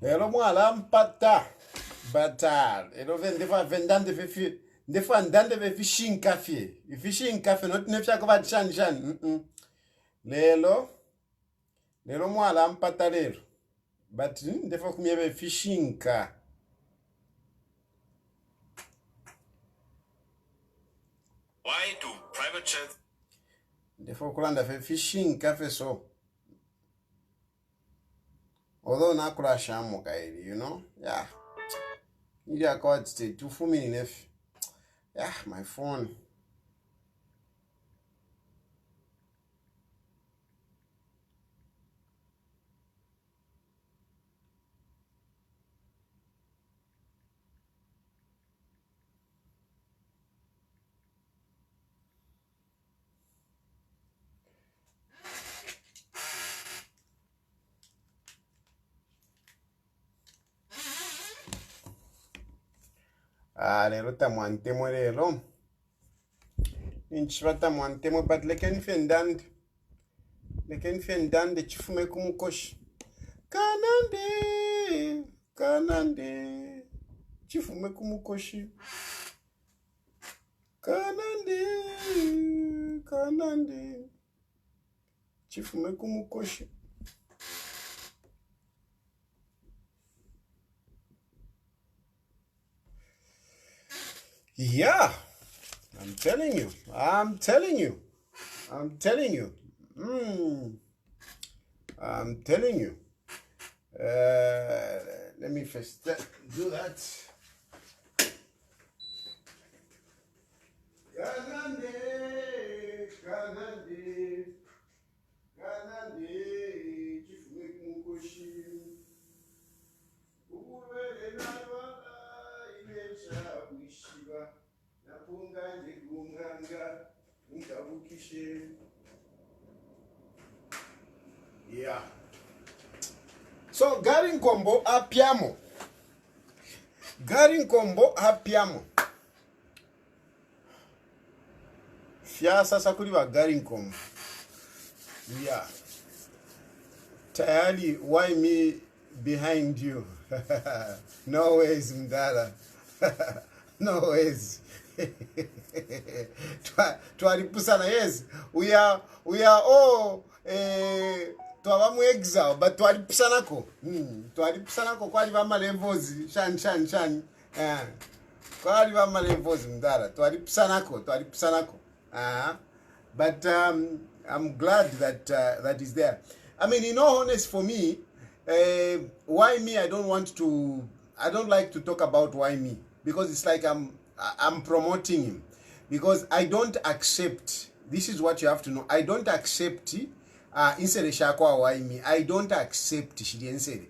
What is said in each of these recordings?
Elo mwala mpata batal. Elo ndefa vendande vefi ndefa ndande vefi shinkafie. Ifishinkafe not nefya kwa shan. Lelo mwala mpata lelo. But ndefa kumye vefi shinka. Why do private jets? Ndefa kulanda vefi shinkafe so. Although na kula shamu kaili, you know? Yeah. Need a card stay 2 minutes. Yeah, my phone. Lelo tamwantemo lelo. Inchwa tamwantemo but leken fendande. Leken fendande chifume kumukoshi. Kanande. Chifume kumukoshi. Kanande. Chifume kumukoshi. Yeah, I'm telling you. I'm telling you. Let me first do that. Kanande, chifume kumukoshi. Yeah. So Garinkombo apiamo. Fia sasa kuli wa Garinkombo. Yeah. Tayali, why me behind you? No ways, Mdala. No ways. Twaripusana, yes. We are all twabamu exile, but twaripusanako. Twaripusanako kwali bama levozi. Shan. Kwali bama levozi, Mdala. Twaripusanako. But I'm glad that that is there. I mean, in all honesty, for me, why me? I don't like to talk about why me, because it's like I'm promoting him, because I don't accept. This is what you have to know. I don't accept insere shakwa why me. I don't accept shidensere.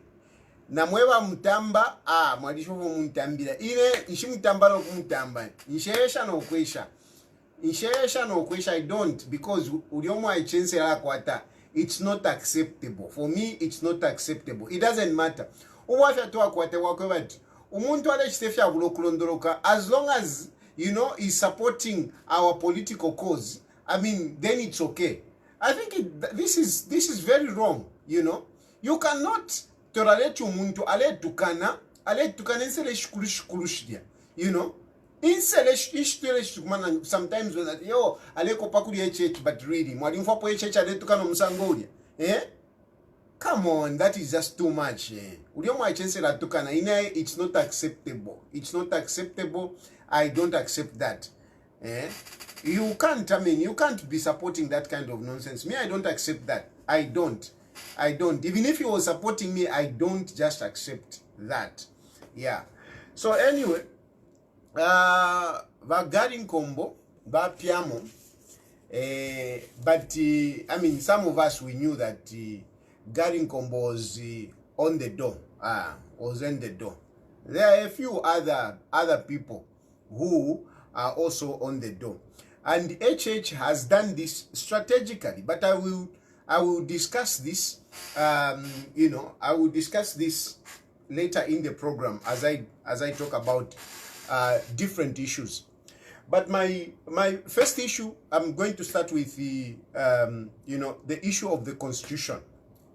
Na mwewa mtamba mwadisho mutambira. Ile ishi mtamba no kumutamba. Inshesha no kwesha. I don't, because uliomo aichense la kwata. It's not acceptable. For me, it's not acceptable. It doesn't matter. Uwafya tuwa kwate wakwebati. Umuntu wale chitefya kulokulondoroka. As long as, he's supporting our political cause, I mean, then it's okay. I think this is very wrong, You cannot tolerate umuntu ale tukana insele shikurushdia, sometimes when that aleko pakuli HH but really mwalimu fapo HH aletukana musangolia come on, that is just too much uliomo achensela tukana it's not acceptable. I don't accept that. You can't be supporting that kind of nonsense. Me, I don't accept that. I don't. Even if you were supporting me, I don't just accept that. Yeah. So anyway, Garinkombo, piamo. But I mean, some of us, we knew that Garinkombo was on the door. Was in the door. There are a few other people who are also on the door. And HH has done this strategically. But I will discuss this, I will discuss this later in the program as I talk about different issues. But my first issue, I'm going to start with the the issue of the Constitution.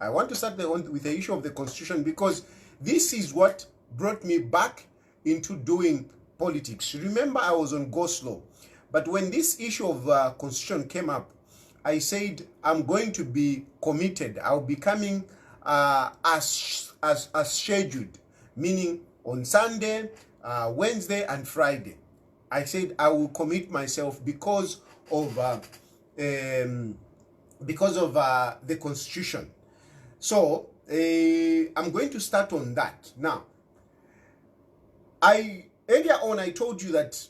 I want to start with the issue of the Constitution because This is what brought me back into doing politics. Remember, I was on go slow. But when this issue of constitution came up, I said, I'm going to be committed. I'll be coming as scheduled, meaning on Sunday, Wednesday, and Friday. I said I will commit myself because of the constitution. So I'm going to start on that now. Earlier on, I told you that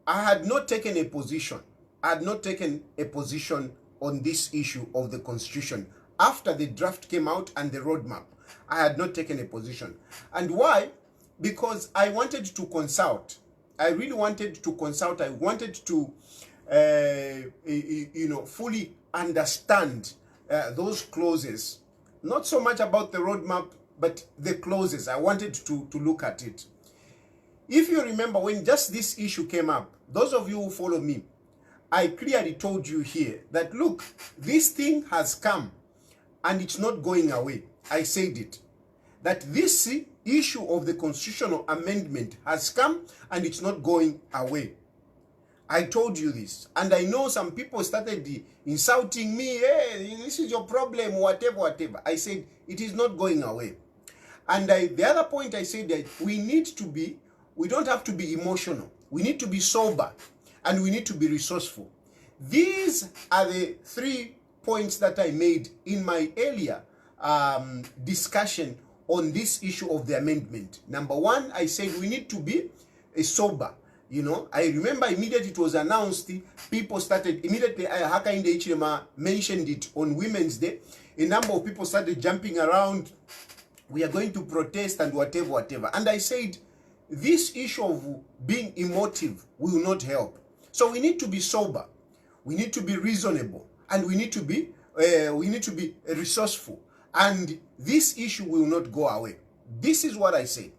I had not taken a position. I had not taken a position on this issue of the constitution. After the draft came out and the roadmap, I had not taken a position. And why? Because I wanted to consult. I really wanted to consult. I wanted to, fully understand those clauses. Not so much about the roadmap, but the clauses. I wanted to look at it. If you remember, when just this issue came up, those of you who follow me, I clearly told you here that, look, this thing has come and it's not going away. I said it. That this issue of the constitutional amendment has come and it's not going away. I told you this. And I know some people started insulting me. Hey, this is your problem, whatever, whatever. I said, it is not going away. And the other point I said that we don't have to be emotional. We need to be sober and we need to be resourceful. These are the 3 points that I made in my earlier discussion on this issue of the amendment. Number 1, I said we need to be sober. You know, I remember immediately it was announced, people started, immediately Hakainde Hichilema mentioned it on Women's Day. A number of people started jumping around. We are going to protest and whatever, whatever. And I said, this issue of being emotive will not help. So we need to be sober. We need to be reasonable. And we need to be resourceful. And this issue will not go away. This is what I said.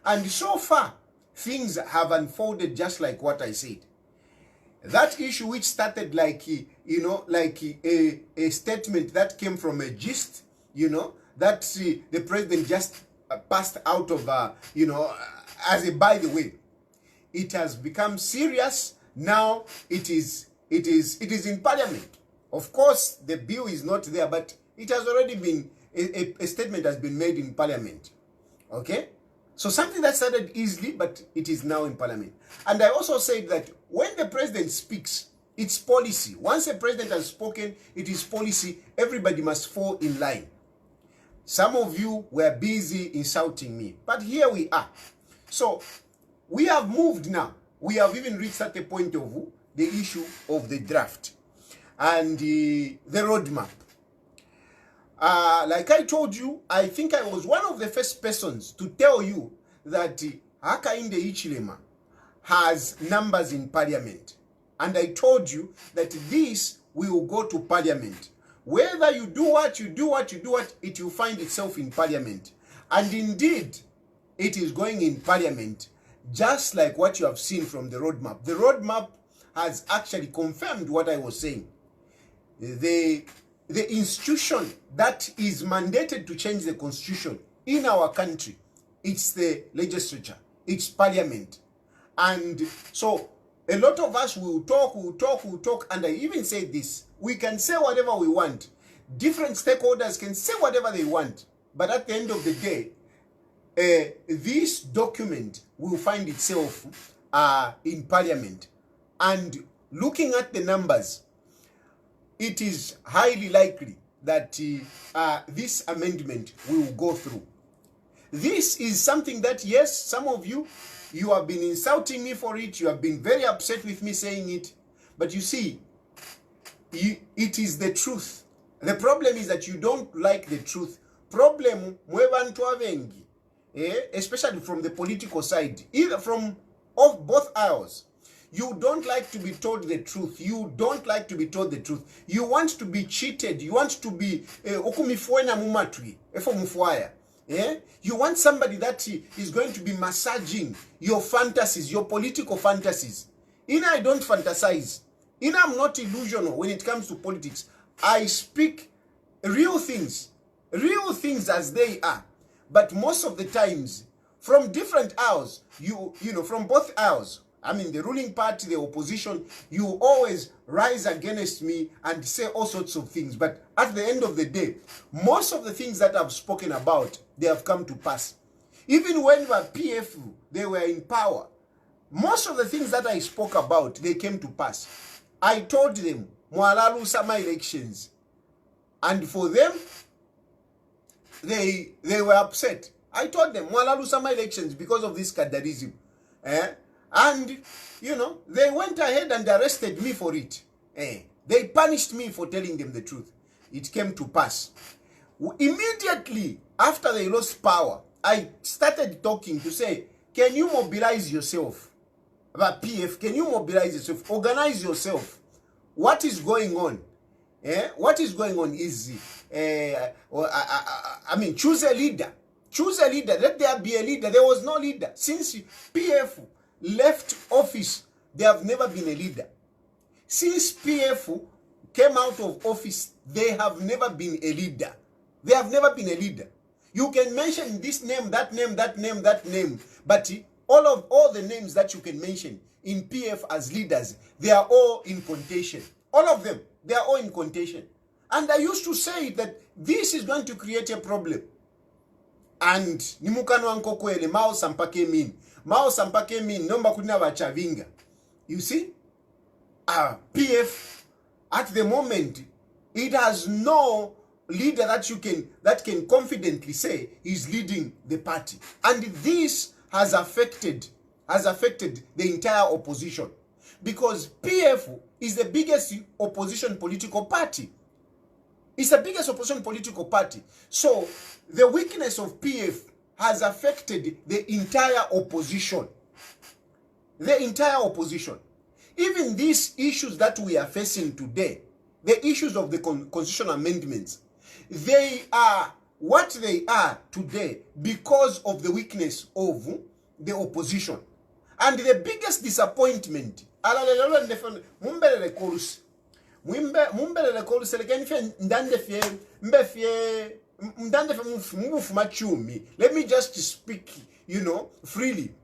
And so far, things have unfolded just like what I said. That issue which started like, a statement that came from a gist, that the president just passed out of, as a by the way. It has become serious. Now it is in parliament. Of course, the bill is not there, but it has already been, a statement has been made in parliament. Okay? So something that started easily, but it is now in parliament. And I also said that when the president speaks, it's policy. Once a president has spoken, it is policy. Everybody must fall in line. Some of you were busy insulting me, but here we are. So we have moved now. We have even reached at the point of the issue of the draft and the roadmap. Like I told you, I think I was one of the first persons to tell you that Hakainde Hichilema has numbers in parliament. And I told you that this will go to parliament. Whether you do what, it will find itself in parliament. And indeed, it is going in parliament, just like what you have seen from the roadmap. The roadmap has actually confirmed what I was saying. The institution that is mandated to change the constitution in our country, it's the legislature, it's parliament. And so a lot of us will talk, and I even say this, we can say whatever we want. Different stakeholders can say whatever they want, but at the end of the day, this document will find itself in parliament. And looking at the numbers, it is highly likely that this amendment will go through. This is something that, yes, some of you have been insulting me for it. You have been very upset with me saying it. But you see, it is the truth. The problem is that you don't like the truth. Problem, especially from the political side, either from both aisles. You don't like to be told the truth. You don't like to be told the truth. You want to be cheated. You want to be you want somebody that is going to be massaging your fantasies, your political fantasies. I don't fantasize. I'm not illusional when it comes to politics. I speak real things as they are. But most of the times, from different aisles, you know, from both aisles, I mean, the ruling party, the opposition, you always rise against me and say all sorts of things. But at the end of the day, most of the things that I've spoken about, they have come to pass. Even when the PF, they were in power, most of the things that I spoke about, they came to pass. I told them, Mwalalu summer elections. And for them, they were upset. I told them, Mwalalu summer elections because of this Kadarism. And, you know, they went ahead and arrested me for it. They punished me for telling them the truth. It came to pass. Immediately after they lost power, I started talking to say, can you mobilize yourself? About PF, can you mobilize yourself? Organize yourself. What is going on? What is going on is, I mean, choose a leader. Choose a leader. Let there be a leader. There was no leader. Since PF left office, they have never been a leader. Since PF came out of office, they have never been a leader. They have never been a leader. You can mention this name, that name, that name, that name, but all the names that you can mention in PF as leaders, they are all in contention. All of them, they are all in contention. And I used to say that this is going to create a problem. And nimukano anko kwele Mao Sampake mean. Mao Sampake mean nomba kuna wachavinga. You see? PF at the moment, it has no leader that can confidently say is leading the party. And this has affected the entire opposition. Because PF is the biggest opposition political party. It's the biggest opposition political party. So the weakness of PF has affected the entire opposition. The entire opposition. Even these issues that we are facing today, the issues of the constitutional amendments, they are what they are today because of the weakness of the opposition. And the biggest disappointment, let me just speak, you know, freely.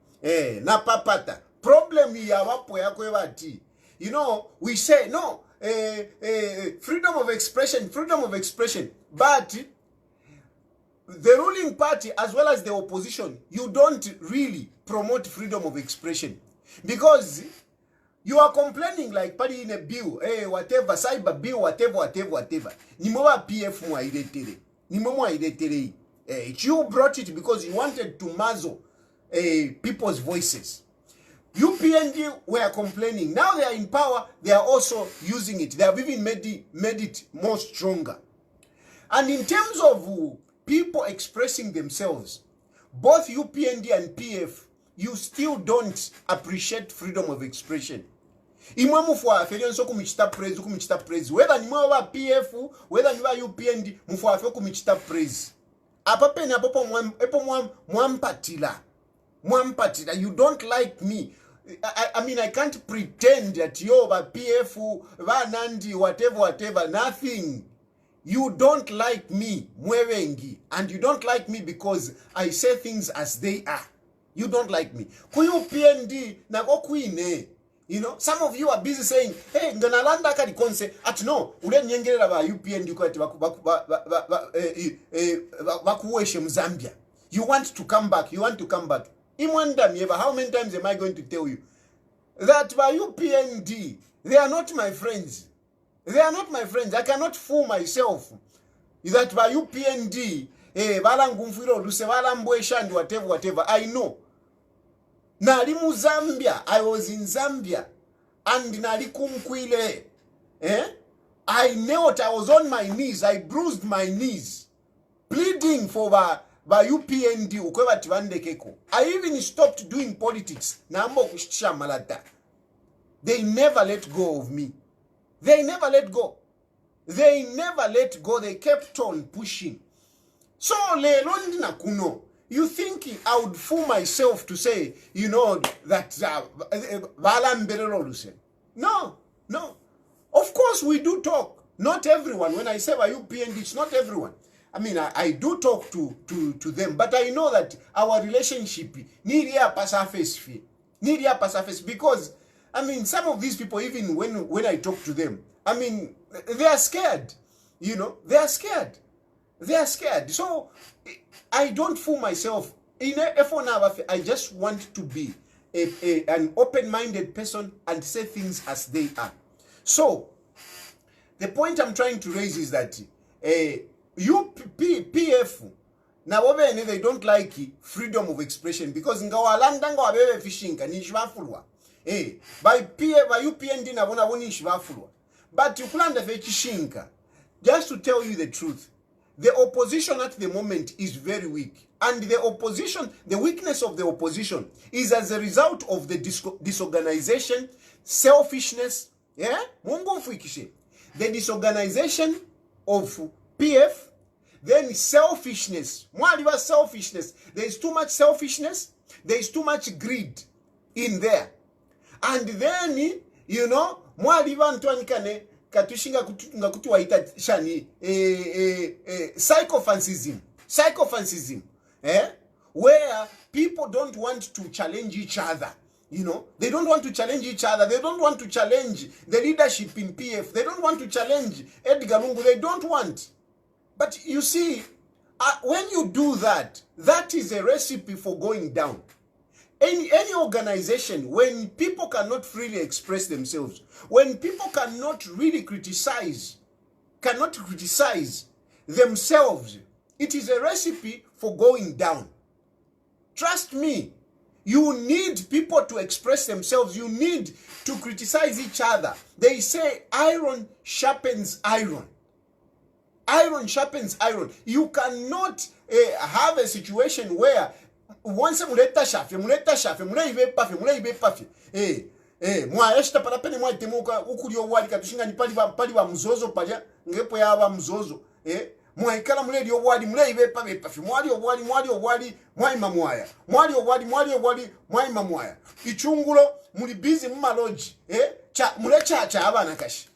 Na papata. Problem ya wapo yako ewati. You know, we say no, freedom of expression. But the ruling party as well as the opposition, you don't really promote freedom of expression. Because you are complaining like party in a bill, whatever, cyber bill, whatever. Nimowa PF mwa iletere. Nimowa iletere. You brought it because you wanted to muzzle people's voices. UPND were complaining. Now they are in power, they are also using it. They have even made it more stronger. And in terms of people expressing themselves, both UPND and PF, you still don't appreciate freedom of expression. Imwe mufwa ferion so kumichita praise. Whether ni mwa PF, whether ni wa UPND, mufwa fe kumichita praise. Apape ni apopo mwampatila. You don't like me. I mean, I can't pretend that yo PF, Nandi, whatever, nothing. You don't like me, mwewengi, and you don't like me because I say things as they are. You don't like me. Kuyu PND na kuine. You know, some of you are busy saying, hey, nganalanda kadi konse, at no, ule nyengerera ba UPND kwa ati wakuweshe Zambia. You want to come back. How many times am I going to tell you that by UPND, they are not my friends. They are not my friends. I cannot fool myself that by UPND, whatever. I know. Nalimu Zambia. I was in Zambia. And nalikumkwile. I knelt. I was on my knees. I bruised my knees. Pleading for by UPND ukwewa tiwande keko. I even stopped doing politics. Naambo kushisha malata. They never let go of me. They never let go. They kept on pushing. So lelondi na kuno. You think I would fool myself to say, you know, that No. Of course we do talk. Not everyone. When I say by UPND, it's not everyone. I mean, I do talk to them, but I know that our relationship need surface because I mean, some of these people, even when I talk to them, I mean, they are scared. You know, they are scared. They are scared. So I don't fool myself. I just want to be an open-minded person and say things as they are. So the point I'm trying to raise is that PF now they don't like freedom of expression because ngawalanda ngawabebe fishing ni shivafulwa by PF by UPND na bona woni shivafulwa but ukulanda fe chishinka. Just to tell you the truth, the opposition at the moment is very weak, and the weakness of the opposition is as a result of the disorganization, selfishness, the disorganization of PF, then selfishness. There is too much selfishness, there is too much greed in there, and then katushinga kutu waita shani psychophancism where people don't want to challenge each other. They don't want to challenge each other. They don't want to challenge the leadership in PF. They don't want to challenge Edgar Lungu. They don't want. But you see, when you do that, that is a recipe for going down. Any organization, when people cannot freely express themselves, when people cannot really criticize themselves, it is a recipe for going down. Trust me, you need people to express themselves. You need to criticize each other. They say iron sharpens iron. Iron sharpens iron. You cannot have a situation where once muleta shafe mulaibe pafe mwaeshta parapene mwaitemuka ukulio wali katushinga ni pali wa mzozo paja ngepo ya wa mzozo mwaikala muledi obwali mulaibe pafe mwali obwali mwaima mwaya mwali obwali mwaima mwaya ichungulo muli busy mumaloji mulecha abana kashi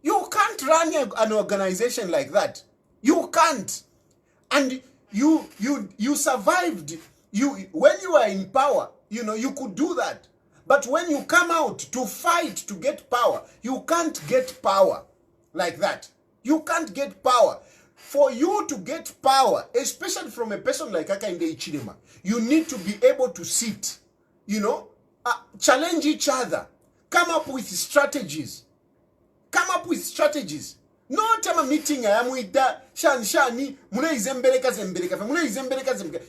you can't run an organization like that. You can't. And you survived. When you are in power, you could do that. But when you come out to fight to get power, you can't get power like that. You can't get power. For you to get power, especially from a person like Hakainde Hichilema, you need to be able to sit, challenge each other, come up with strategies. No time meeting shani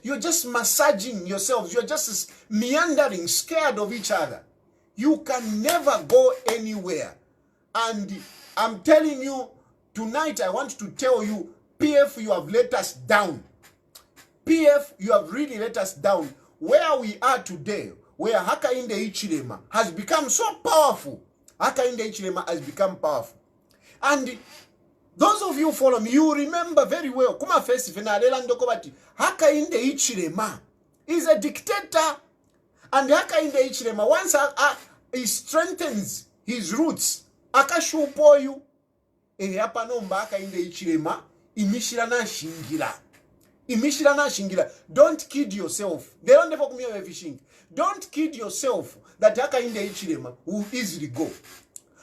you're just massaging yourselves. You're just meandering, scared of each other. You can never go anywhere. And I'm telling you, tonight I want to tell you, PF, you have let us down. PF, you have really let us down. Where we are today, where Hakainde Hichilema has become so powerful. Hakainde Hichilema has become powerful. And those of you who follow me, you remember very well, Kuma Festival, Hakainde Hichilema is a dictator. And Hakainde Hichilema, once he strengthens his roots, akashupo you, hapa nomba Hakainde Hichilema, imishirana shingila. Don't kid yourself. They don't never come here fishing. Don't kid yourself that Hakainde Hichilema will easily go.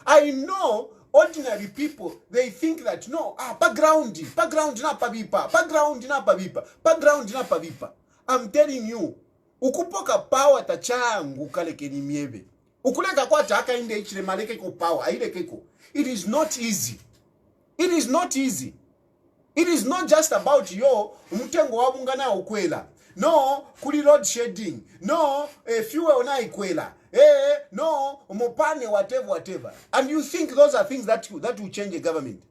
I know ordinary people, they think that no, background na pabipa. I'm telling you, ukupoka power tachangu kaleke ni miebe. Ukuleka kwa Hakainde Hichilema leke ko power, aileke ko. It is not easy. It is not easy. It is not just about umutengo wabunga na ukwela. No, kuli load shedding. No, fuel na ikwela. No, umopane whatever. And you think those are things that will change a government?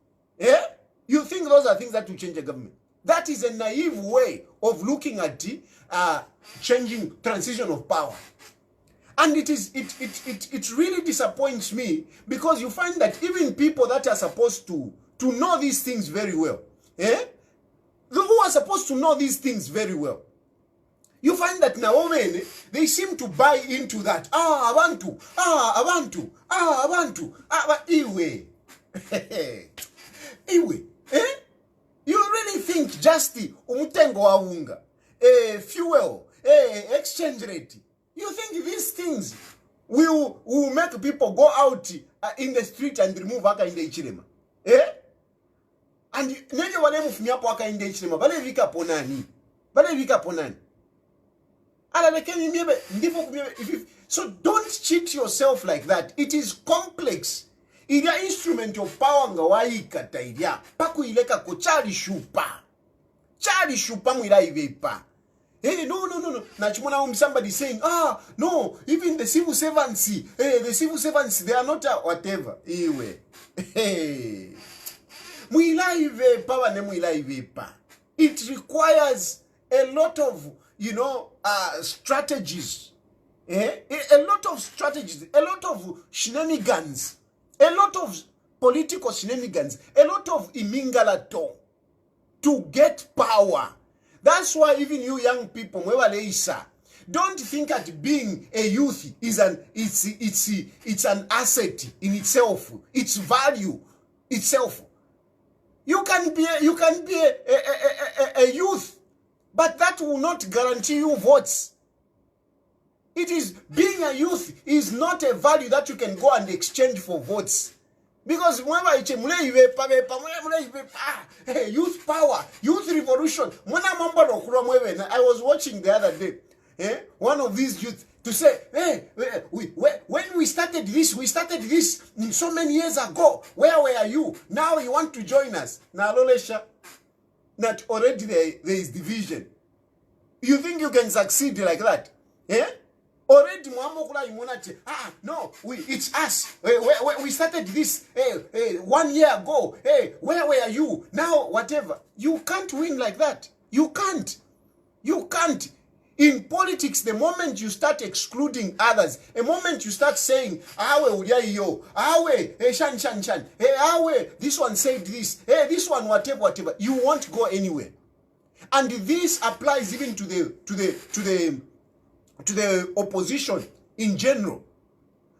You think those are things that will change a government? That is a naive way of looking at changing transition of power. And it really disappoints me, because you find that even people that are supposed to know these things very well, who are supposed to know these things very well, you find that now they seem to buy into that. I want to. Iwe. You really think just umutengo wa unga, fuel, exchange rate. You think these things will make people go out in the street and remove Hakainde Hichilema? And nene wale mufumia po Hakainde Hichilema, bale vika ponani. Bale vika ponani. So don't cheat yourself like that. It is complex. Ilia instrument of power ngawai kata ilia. Paku ileka ko chali shupa. Chali shupa mwila ivepa. Hey, no. Nachimona somebody saying, no, even the civil servants, they are not whatever. Iwe. Hey. Mwila ivepa wane mwila ivepa. It requires a lot of, strategies. A lot of strategies, a lot of shenanigans, a lot of political shenanigans, a lot of imingalato to get power. That's why even you young people, don't think that being a youth is it's an asset in itself. It's value itself. You can be a youth, but that will not guarantee you votes. It is being a youth is not a value that you can go and exchange for votes. Because youth power, youth revolution. I was watching the other day, one of these youth to say, when we started this so many years ago. Where were you? Now you want to join us. Now, not already there is division. You think you can succeed like that? Already, no, it's us. We started this 1 year ago. Where were you? Now, whatever. You can't win like that. You can't. In politics, the moment you start excluding others, the moment you start saying, this one said this, this one whatever, you won't go anywhere. And this applies even to the opposition in general.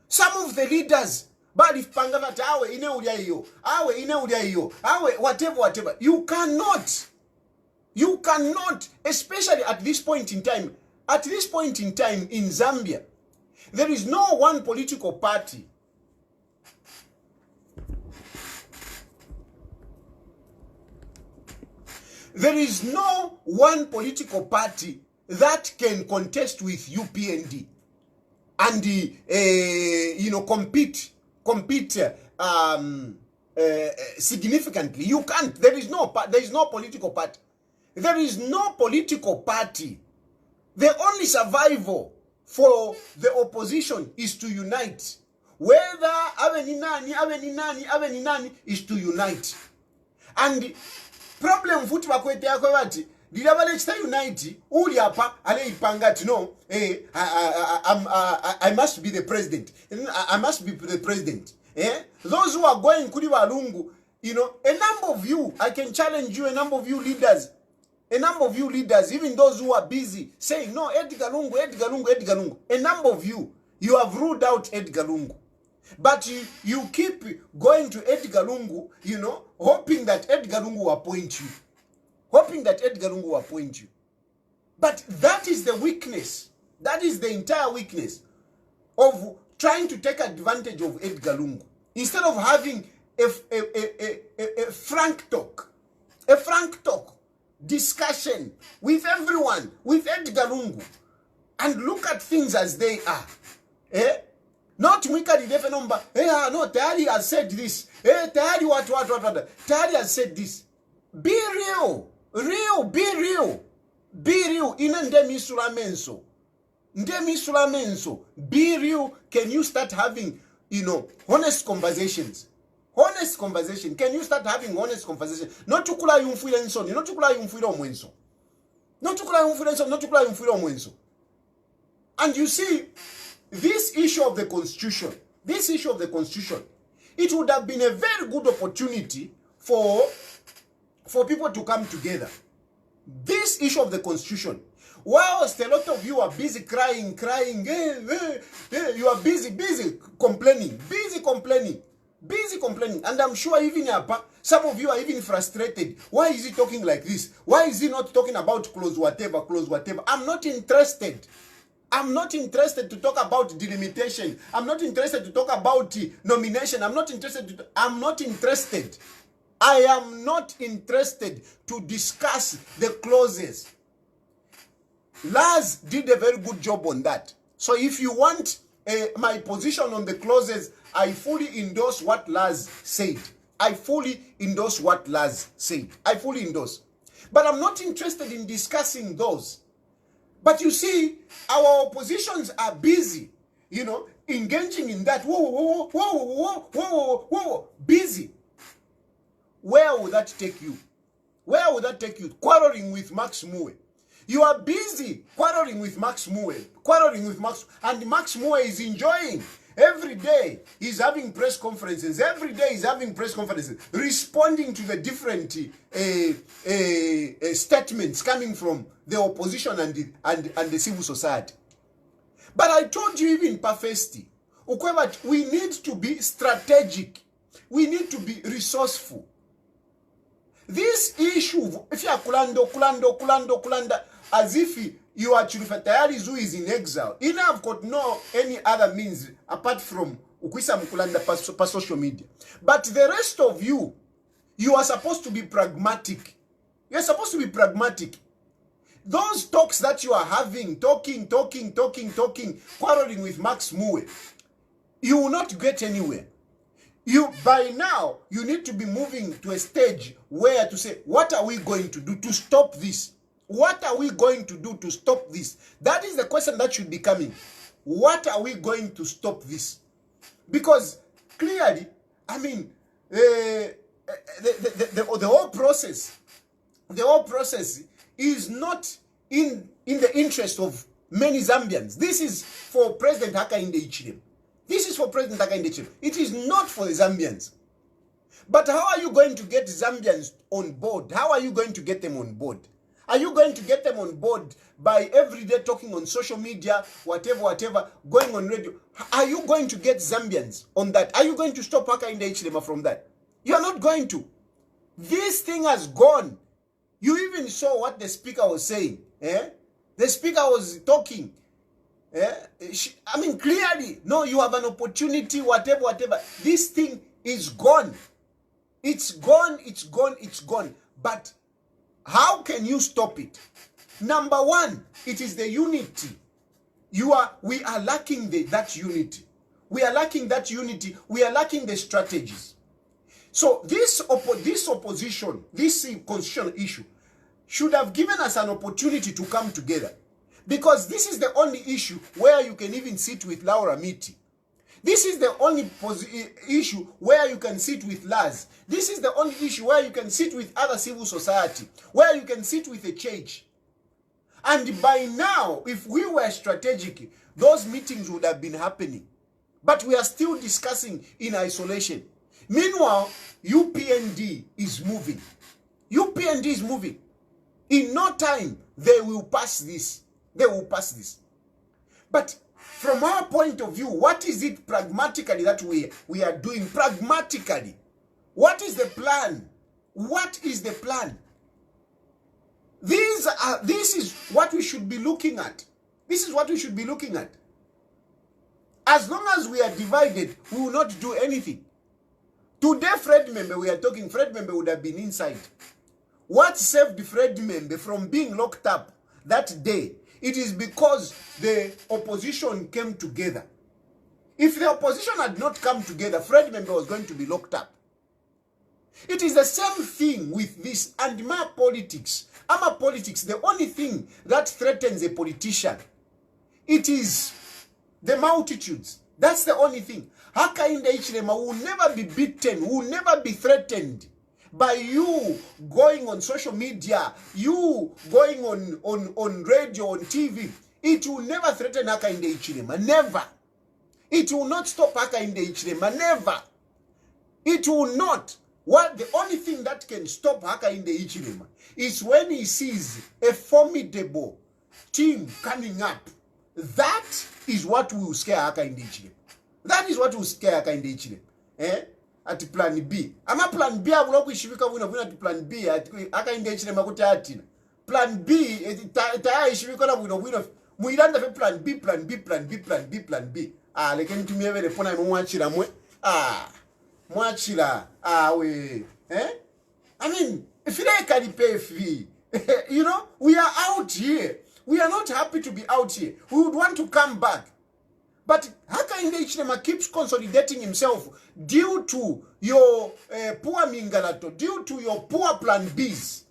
Some of the leaders, but if whatever, you cannot, especially at this point in time. At this point in time in Zambia, there is no one political party. There is no one political party that can contest with UPND and compete significantly. You can't. There is no political party. There is no political party. The only survival for the opposition is to unite. Whether Aveninani is to unite. And problem futi bakwete yako bati dilabale chita unite uli apa ale ipangati no I must be the president. I must be the president. Those who are going kuri Lungu, a number of you, I can challenge you, a number of you leaders, even those who are busy saying, no, Edgar Lungu. A number of you have ruled out Edgar Lungu. But you keep going to Edgar Lungu, hoping that Edgar Lungu will appoint you. But that is the weakness. That is the entire weakness of trying to take advantage of Edgar Lungu. Instead of having a frank talk, discussion with everyone, with Edgar Lungu, and look at things as they are. Not Mwika the number. No, Tayali has said this. Tayali what. Tayali has said this. Be real. Be real. Ndemi sulamenso. Be real. Can you start having, honest conversations? Honest conversation. Can you start having honest conversation? Not to kula yumfuilenso, not to kula yumfuilo mwenso. And you see, this issue of the constitution, it would have been a very good opportunity for people to come together. This issue of the constitution, whilst a lot of you are busy crying, you are busy complaining. Busy complaining. And I'm sure even some of you are even frustrated. Why is he talking like this? Why is he not talking about close whatever, close whatever? I'm not interested. I'm not interested to talk about delimitation. I'm not interested to talk about nomination. I'm not interested. I'm not interested. I am not interested to discuss the clauses. Laz did a very good job on that. So if you want my position on the clauses, I fully endorse what Laz said. I fully endorse what Laz said. I fully endorse. But I'm not interested in discussing those. But you see, our oppositions are busy, you know, engaging in that. Busy. Where will that take you? Where will that take you? Quarreling with Max Muwe. You are busy quarreling with Max Muwe. Quarreling with Max. And Max Muwe is enjoying. Every day he's having press conferences. Every day he's having press conferences, responding to the different statements coming from the opposition and the civil society. But I told you even Pafesti, we need to be strategic. We need to be resourceful. This issue, if you are kulanda, as if you are Chilufya Tayali who is in exile, you have got no any other means apart from Ukwisa Mukulanda per social media. But the rest of you, you are supposed to be pragmatic. You are supposed to be pragmatic. Those talks that you are having, talking, quarreling with Max Muwe, you will not get anywhere. By now, you need to be moving to a stage where to say, what are we going to do to stop this? What are we going to do to stop this? That is the question that should be coming. What are we going to stop this? Because clearly, I mean, the whole process, is not in the interest of many Zambians. This is for President Hakainde Hichilema. This is for President Hakainde Hichilema. It is not for the Zambians. But how are you going to get Zambians on board? How are you going to get them on board? Are you going to get them on board by every day talking on social media, whatever, going on radio? Are you going to get Zambians on that? Are you going to stop Hakainde Hichilema from that? You are not going to. This thing has gone. You even saw what the speaker was saying. The speaker was talking. I mean, clearly, no, you have an opportunity, whatever. This thing is gone. It's gone. But how can you stop it? Number one, it is the unity. We are lacking that unity. We are lacking that unity. We are lacking the strategies. So this opposition, this constitutional issue, should have given us an opportunity to come together. Because this is the only issue where you can even sit with Laura Miti. This is the only issue where you can sit with Laz. This is the only issue where you can sit with other civil society, where you can sit with the church. And by now, if we were strategic, those meetings would have been happening. But we are still discussing in isolation. Meanwhile, UPND is moving. UPND is moving. In no time, they will pass this. They will pass this. But from our point of view, what is it pragmatically that we are doing? Pragmatically, what is the plan? What is the plan? This is what we should be looking at. This is what we should be looking at. As long as we are divided, we will not do anything. Today, Fred Membe, we are talking, Fred Membe would have been inside. What saved Fred Membe from being locked up that day? It is because the opposition came together. If the opposition had not come together, Fred Membe was going to be locked up. It is the same thing with this and my politics. Our politics, the only thing that threatens a politician, it is the multitudes. That's the only thing. Hakainde Hichilema will never be beaten, will never be threatened by you going on social media, you going on radio, on TV. It will never threaten Hakainde Hichilema. Never. It will not stop Hakainde Hichilema. Never. It will not. The only thing that can stop Hakainde Hichilema is when he sees a formidable team coming up. That is what will scare Hakainde Hichilema. That is what will scare Hakainde Hichilema. ati plan B. Ama plan B akulo kuishivika wina ati plan B ati Hakainde Hichilema kuti atina. Plan B Tayali ishivika na wina muilanda fe plan B plan B plan B plan B plan B. Lekeni tumiyevele pona mwachila mwe. Mwachila we. I mean, if you like a pay fee, you know, we are out here. We are not happy to be out here. We would want to come back. But Hakainde Hichilema keeps consolidating himself due to your poor Mingalato, due to your poor plan Bs.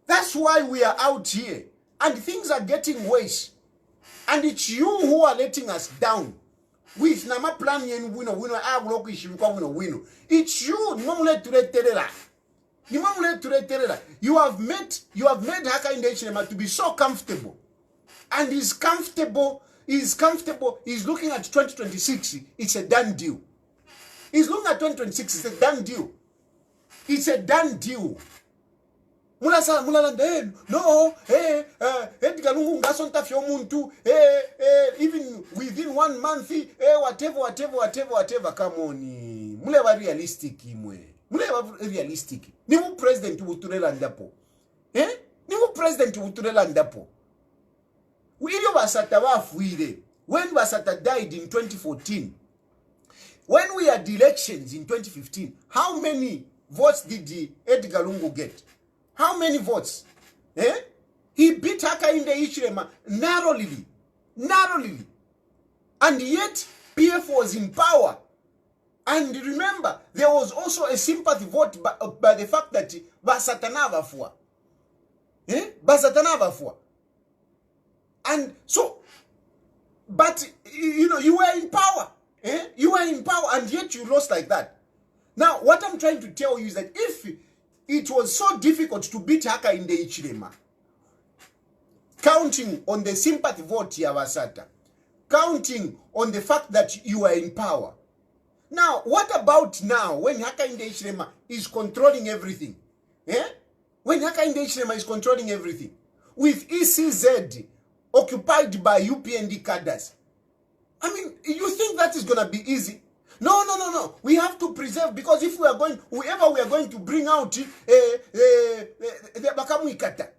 That's why we are out here. And things are getting worse. And it's you who are letting us down. With nama plan yen wino aguloku ishimikwa wino. It's you. You have made Hakainde Hichilema to be so comfortable. And he's comfortable. He's looking at 2026. It's a done deal. He's looking at 2026. It's a done deal. It's a done deal. No, Edgar Lungu ngasonta fyo muntu, even within 1 month, whatever, come on. Muleva realistic imwe. Muleva realistic. Nimu president uturela ndapo. Nimu president uturela ndapo. Wilio Basata wafuire. When Basata died in 2014, when we had elections in 2015, how many votes did Edgar Lungu get? How many votes? He beat Hakainde Hichilema narrowly. And yet, PF was in power. And remember, there was also a sympathy vote by the fact that Basatana Vafua. Basatana Vafua. And so, but, you know, you were in power. You were in power and yet you lost like that. Now, what I'm trying to tell you is that if it was so difficult to beat Hakainde Hichilema, counting on the sympathy vote Yavasata, counting on the fact that you are in power. Now, what about now when Hakainde Hichilema is controlling everything? When Hakainde Hichilema is controlling everything, with ECZ occupied by UPND cadres. I mean, you think that is going to be easy? No. We have to preserve, because if we are going, whoever we are going to bring out, the Bakamuikata.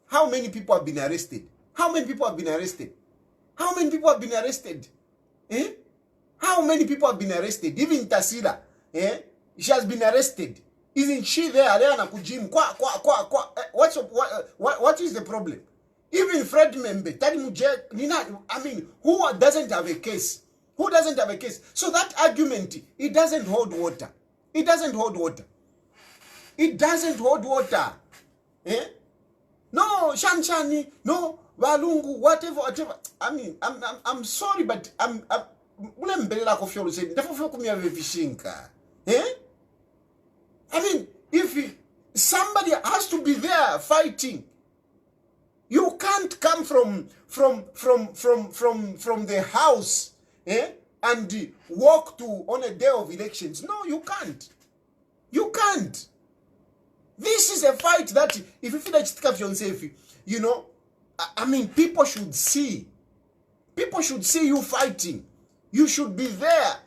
How many people have been arrested? How many people have been arrested? How many people have been arrested? How many people have been arrested? Even Tasila, she has been arrested. Isn't she there? What is the problem? Even Fred Membe, I mean, who doesn't have a case? Who doesn't have a case? So that argument, it doesn't hold water. It doesn't hold water. It doesn't hold water. No, Shanshani, no, Walungu, whatever. I mean, I'm sorry, but I mean, if somebody has to be there fighting, you can't come from the house, and walk to on a day of elections. No, you can't. You can't. This is a fight that if you feel like you know, I mean, people should see. People should see you fighting. You should be there.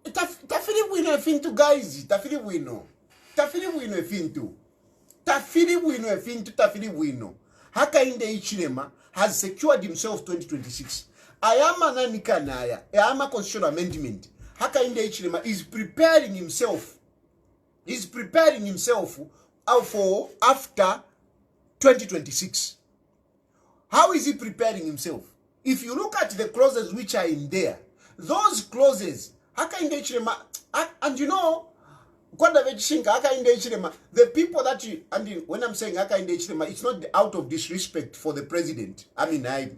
Tafili wino efintu guys. Tafili wino. Tafili wino efintu. Tafili wino efintu. Tafili wino. Hakainde Hichilema has secured himself 2026. Ayama nanikanaya. Ayama constitutional amendment. Hakainde Hichilema is preparing himself. He's preparing himself for after 2026. How is he preparing himself? If you look at the clauses which are in there, those clauses, Hakainde Hichilema, and you know, the people that you, and when I'm saying Hakainde Hichilema, it's not out of disrespect for the president. I mean, I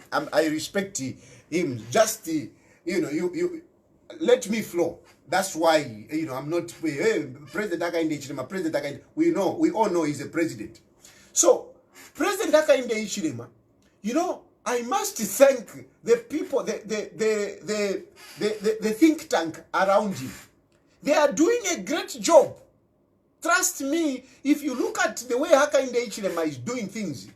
respect him. Just, you know, you let me flow. That's why, you know, I'm not, President Hakainde Hichilema, President Hakainde, we all know he's a president. So, President Hakainde Hichilema, you know, I must thank the people, the think tank around him. They are doing a great job. Trust me, if you look at the way Hakainde Hichilema is doing things,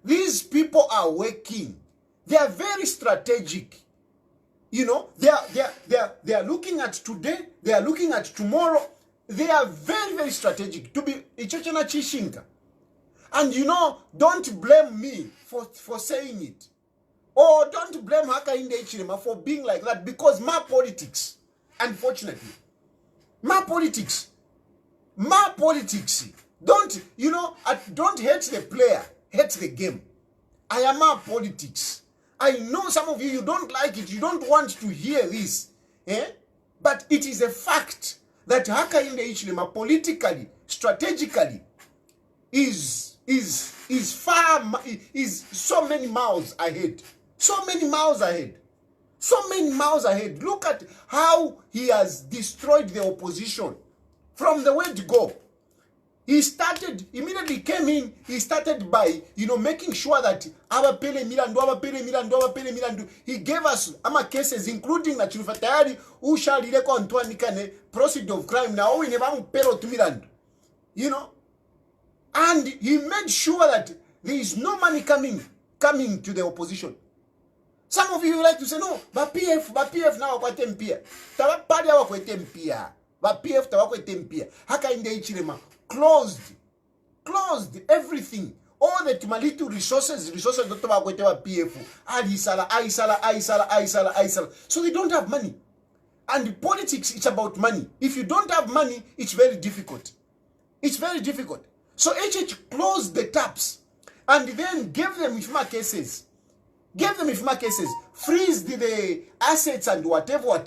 these people are working. They are very strategic. You know, they are looking at today, they are looking at tomorrow. They are very, very strategic. To be ichochena chishinka. And you know, don't blame me for saying it. Or don't blame Hakainde Hichilema for being like that, because my politics, unfortunately, my politics, don't, you know, don't hate the player, hate the game. I am my politics. I know some of you don't like it, you don't want to hear this, but it is a fact that Hakainde Hichilema politically, strategically, is so many miles ahead. So many miles ahead. So many miles ahead. Look at how he has destroyed the opposition from the word go. He started, immediately came in, he started by, you know, making sure that he gave us cases, including the Chilufya Tayali, who shall proceed of crime. Now we never to Milandu. You know? And he made sure that there is no money coming to the opposition. Some of you like to say, no, but PF now kwa tempia. Tawa padi hawa kwa tempia. But PF tawa kwa tempia. Hakainde Hichilema closed everything. All the little resources don't tawa kwa tewa PF. Aisala. So they don't have money. And politics, it's about money. If you don't have money, it's very difficult. It's very difficult. So HH closed the taps and then gave them IFMA cases. Freezed the assets and whatever.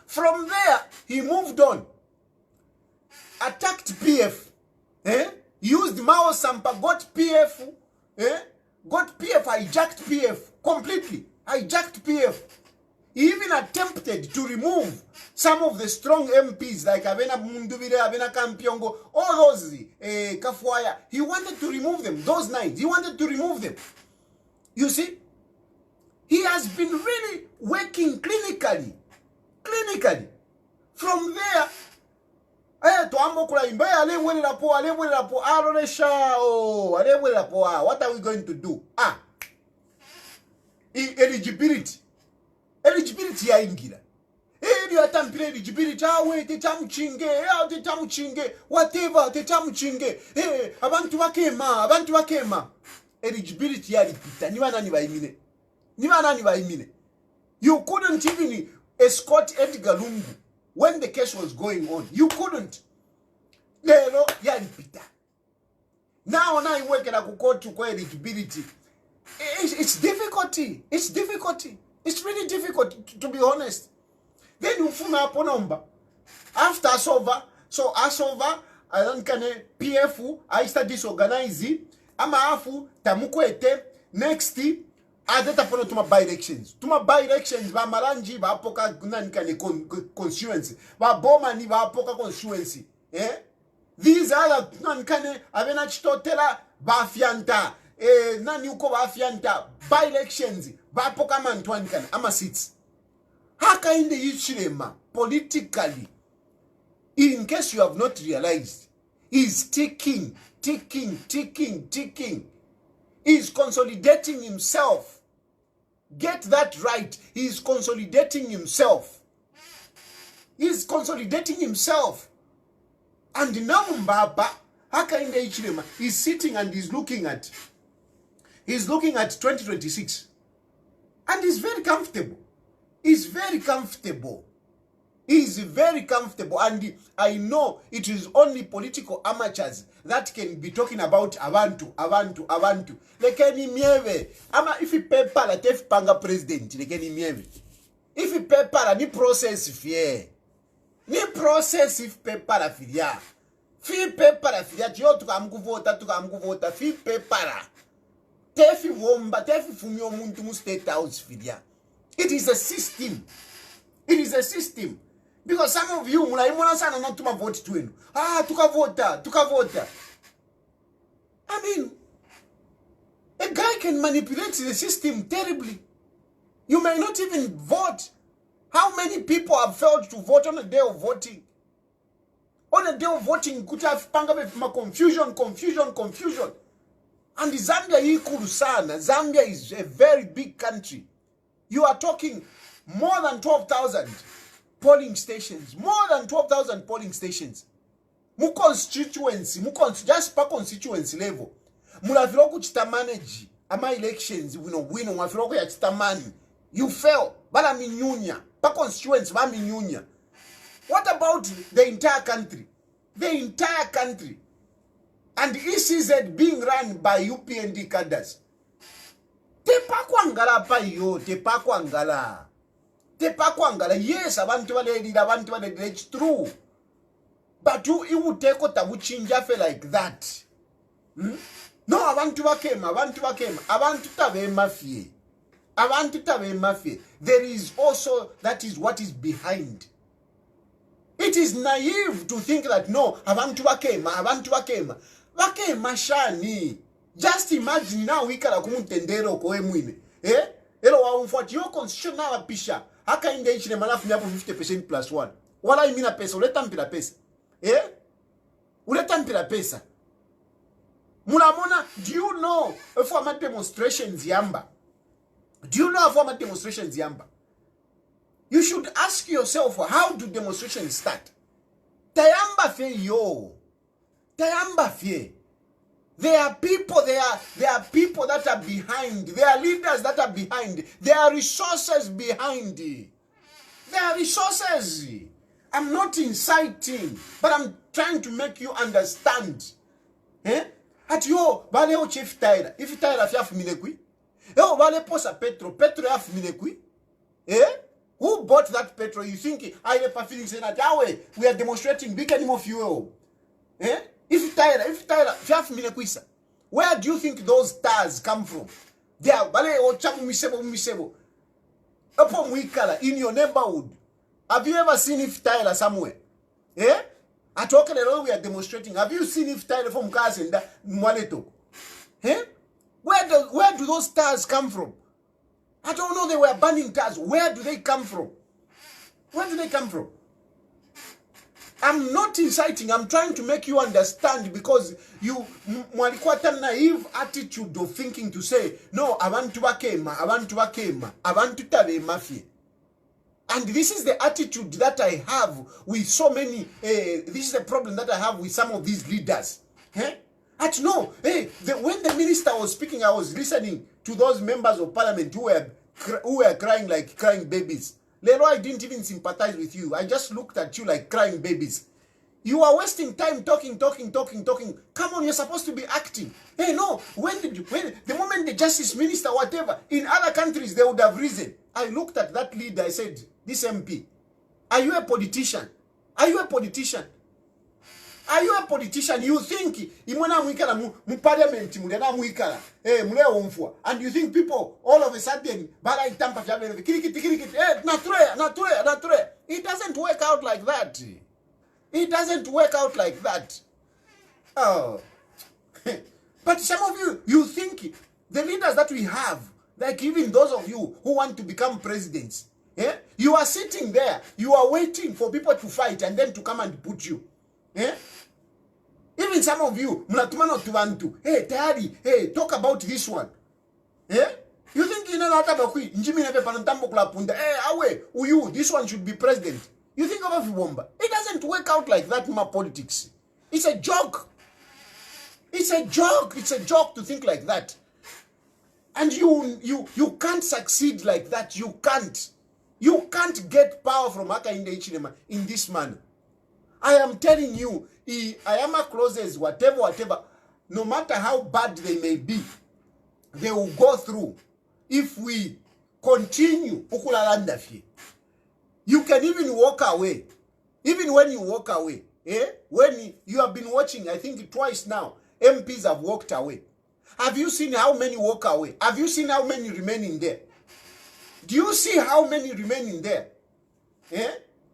From there, he moved on. Attacked PF. Used Mao Sampa, got PF. Hijacked PF. Completely. Hijacked PF. He even attempted to remove some of the strong MPs like Avena Munduvire, Avena Kampiongo, all those Kafuaya. He wanted to remove them, those 9. He wanted to remove them. You see? He has been really working clinically. From there, what are we going to do? Eligibility ya ingira. Eligibility, whatever, abantu wakema. Eligibility ya lipita. Niwa nani waimine. You couldn't even escort Edgar Lungu when the case was going on. You couldn't. Lelo ya lipita. Now you work at a kukotu kwa eligibility. It's difficulty. It's really difficult, to be honest. Then you fuma hapo number. After Asova, so Asova, alankane PF, aista disorganize, ama afu, tamukwete, next, adeta pono tuma by-elections. Tuma by-elections, ba maranji, ba apoka nankane constituency. Ba boma ni ba apoka constituency. These are nankane, avena chitotela, ba fianta. Nani uko ba fianta, by-elections. Bapoka mantwanikana ama seats. Hakainde Hichilema politically, in case you have not realized, is ticking. Is consolidating himself. Get that right. He is consolidating himself. And now Mbaba, Hakainde Hichilema, is sitting and is looking at 2026. And he's very comfortable. He's very comfortable. And I know it is only political amateurs that can be talking about abantu. Lekeni mieve. Ama if you pay pala tef panga president. Lekeni mieve. If you pay pala ni process fie. Ni process if pay pala filia. Fi pay pala filia. Tiyo tukamkuvota. Fi pay pala. Tefi womba, tefi fumio muntu mu state house fidia. It is a system. Because some of you muna sana not to vote twin. Tukavota. I mean, a guy can manipulate the system terribly. You may not even vote. How many people have failed to vote on the day of voting? On the day of voting, could have confusion. And Zambia ikulu sana. Zambia is a very big country. You are talking More than 12,000 polling stations. More than 12,000 polling stations. Mu constituency, just per constituency level. Mulaviro kuchita manage ama elections wino mwafiro ku yachita mani. You fail. Bala minyunya. Per constituency ba minyunya. What about the entire country? The entire country. And ECZ being run by UPND cadres. Tepakwangala pa yo, tepakwangala. Tepakwangala. Yes, abantu bale, it's true. But you would take out a fe like that. No, abantu bakema. Abantu tabe mafia. There is also, that is what is behind. It is naive to think that no, abantu bakema. Bakema shani. Just imagine now we kala kumutendero koe mwine. Elo wa umfuati yo constitution na wapisha. Hakainde Hichilema alafu miapo 50% plus 1. Wala imina pesa, uleta mpila pesa. Uleta mpila pesa. Mulamona, do you know if former demonstrations yamba? Do you know if former demonstrations yamba? You should ask yourself, how do demonstrations start? Tayamba fe yo. Tayamba fe. There are people that are behind. There are leaders that are behind. There are resources behind. There are resources. I'm not inciting, but I'm trying to make you understand. At yo, bale o chief Tayali. If Tayali fiaf minekwi. Yo, bale posa Petro yaf minekwi. Who bought that petrol? You think I never feeling saying that we are demonstrating big animal fuel. If Tayali fiaf minekwisa. Where do you think those stars come from? They are bale o chamu misebo. Upon wikala in your neighborhood. Have you ever seen if Tayali somewhere? I talk a lot we are demonstrating. Have you seen if Tayali from Kazenda Mwaleto? Where do those stars come from? I don't know, they were burning stars. Where do they come from? Where do they come from? I'm not inciting. I'm trying to make you understand, because you mwalikwata naive attitude of thinking to say, no, abantu tabe mafia. And this is the attitude that I have with so many, this is the problem that I have with some of these leaders. When the minister was speaking, I was listening to those members of parliament who were crying like crying babies. Lero, I didn't even sympathize with you. I just looked at you like crying babies. You are wasting time talking. Come on, you're supposed to be acting. No, the moment the justice minister, whatever, in other countries, they would have risen. I looked at that leader, I said, this MP, are you a politician? Are you a politician? Are you a politician? You think and you think people all of a sudden it doesn't work out like that. It doesn't work out like that. Oh. But some of you think the leaders that we have, like even those of you who want to become presidents, you are sitting there, you are waiting for people to fight and then to come and put you. Even some of you, Tayali, talk about this one. You think this one should be president? You think of Bomba? It doesn't work out like that in my politics. It's a joke. It's a joke. It's a joke to think like that. And you can't succeed like that. You can't. You can't get power from Hakainde Hichilema in this manner. I am telling you, Ayama clauses, whatever, no matter how bad they may be, they will go through. If we continue, you can even walk away. Even when you walk away, when you have been watching, I think twice now, MPs have walked away. Have you seen how many walk away? Have you seen how many remaining there? Do you see how many remaining there?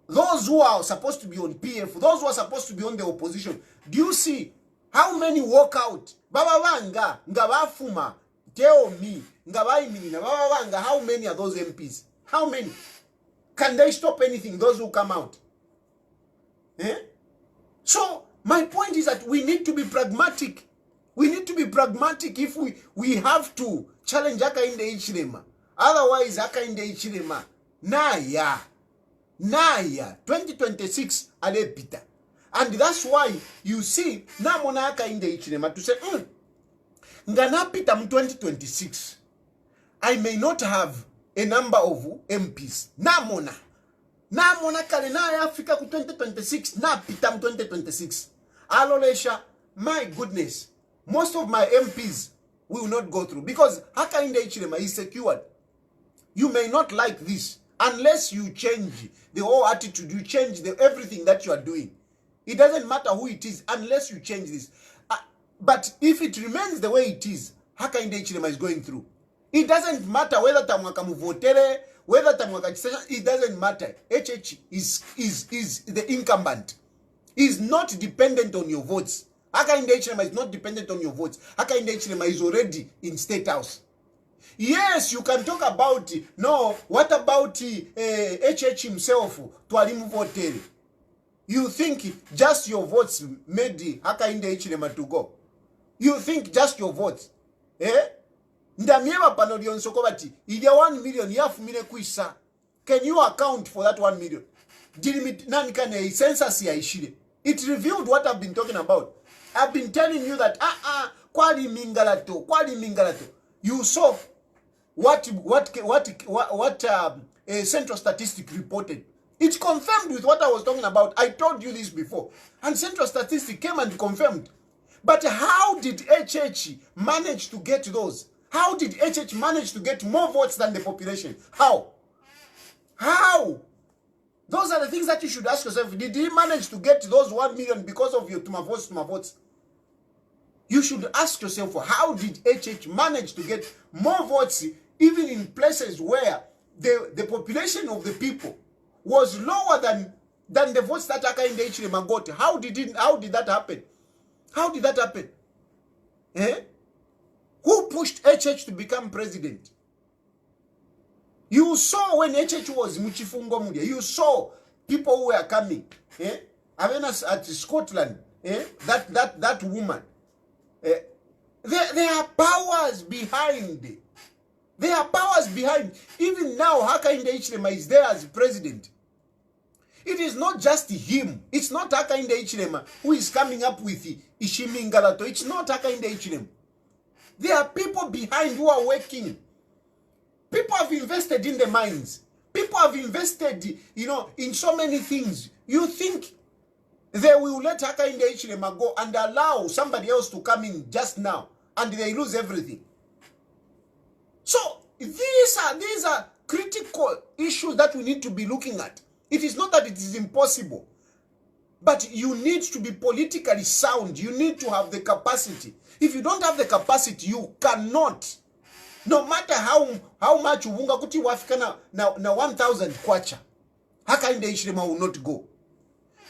Those who are supposed to be on PF, those who are supposed to be on the opposition, do you see how many walk out? Babawanga, ngabafuma, tell me, ngabaimina, babawanga, how many are those MPs? How many? Can they stop anything, those who come out? So, my point is that we need to be pragmatic. We need to be pragmatic if we have to challenge Hakainde Hichilema. Otherwise, Hakainde Hichilema naya 2026 alepita. And that's why you see namona Hakainde Hichilema to say nganapita mu 2026 I may not have a number of MPs. Namona kale na Africa ku 2026 na pita mu 2026 alolesha. My goodness, most of my MPs will not go through because Hakainde Hichilema is secured. You may not like this unless you change the whole attitude, you change everything that you are doing. It doesn't matter who it is unless you change this. But if it remains the way it is, Hakainde Hichilema is going through. It doesn't matter whether tamwaka muvotere, whether tamwaka chisesha, it doesn't matter. HH is the incumbent. Is not dependent on your votes. Hakainde Hichilema is not dependent on your votes. Hakainde Hichilema is already in State House. Yes, you can talk about, no, what about HH himself, Twalimu Votere? You think just your votes made Hakainde Hichilema to go? You think just your votes? Ndamieva panodion sokobati, ija 1 million yafu mine kuisa. Can you account for that 1 million? Nani kane census ya ishile. It revealed what I've been talking about. I've been telling you that kwali mingalato. You saw what Central Statistics reported. It confirmed with what I was talking about. I told you this before. And Central Statistics came and confirmed. But how did HH manage to get those? How did HH manage to get more votes than the population? How? Those are the things that you should ask yourself. Did he manage to get those 1 million because of your Tuma votes? You should ask yourself, how did HH manage to get more votes even in places where the population of the people was lower than the votes that Hakainde Hichilema got? How did that happen? How did that happen? Who pushed HH to become president? You saw when HH was Muchifungo Mudia, you saw people who were coming. Awareness at Scotland, that woman. There are powers behind. There are powers behind. Even now, Hakainde Hichilema is there as president. It is not just him. It's not Hakainde Hichilema who is coming up with Ishimingalato. It's not Hakainde Hichilema. There are people behind who are working. People have invested in the mines. People have invested, in so many things. You think they will let Hakainde Hichilema go and allow somebody else to come in just now and they lose everything? So these are critical issues that we need to be looking at. It is not that it is impossible, but you need to be politically sound. You need to have the capacity. If you don't have the capacity, you cannot. No matter how much uvunga kuti wafika na 1,000 kwacha, Hakainde Hichilema will not go.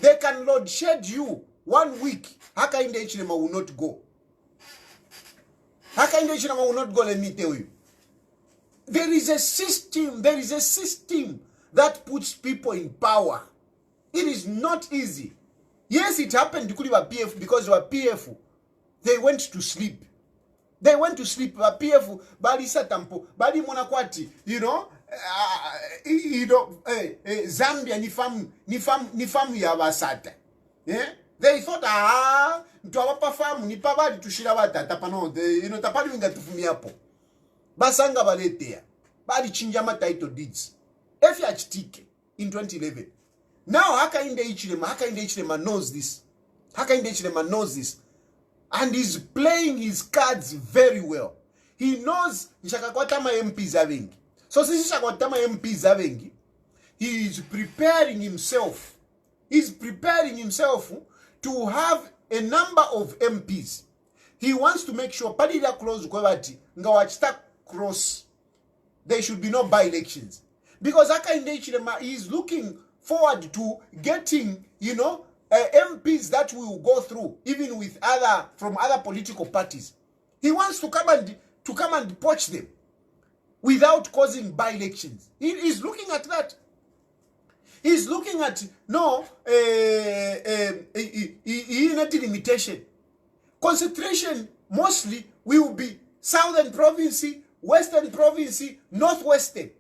They can load shed you 1 week. Hakainde Hichilema will not go. Hakainde Hichilema will not go, let me tell you. There is a system that puts people in power. It is not easy. Yes, it happened to PF because they were PF. They went to sleep. PF bali satampo bali monakwati, Zambia ni famu ya basata. They thought ntwapa famu ni pabali tushira batata pano tapali winga tufumi hapo. Basanga baletea bali chinjama title deeds. FHTK in 2011. Now Hakainde Hichilema knows this. Hakainde Hichilema knows this. And he's playing his cards very well. He knows Nshakakwatama MPs avengi. So since Nshakakwatama MPs avengi, he is preparing himself. He's preparing himself to have a number of MPs. He wants to make sure Padilla close Kwebati, Ngawachita cross. There should be no by-elections. Because Hakainde Hichilema is looking forward to getting, MPs that will go through, even with from other political parties. He wants to come and poach them without causing by-elections. He is looking at that. He's looking at limitation. Concentration mostly will be Southern Province, Western Province, Northwestern.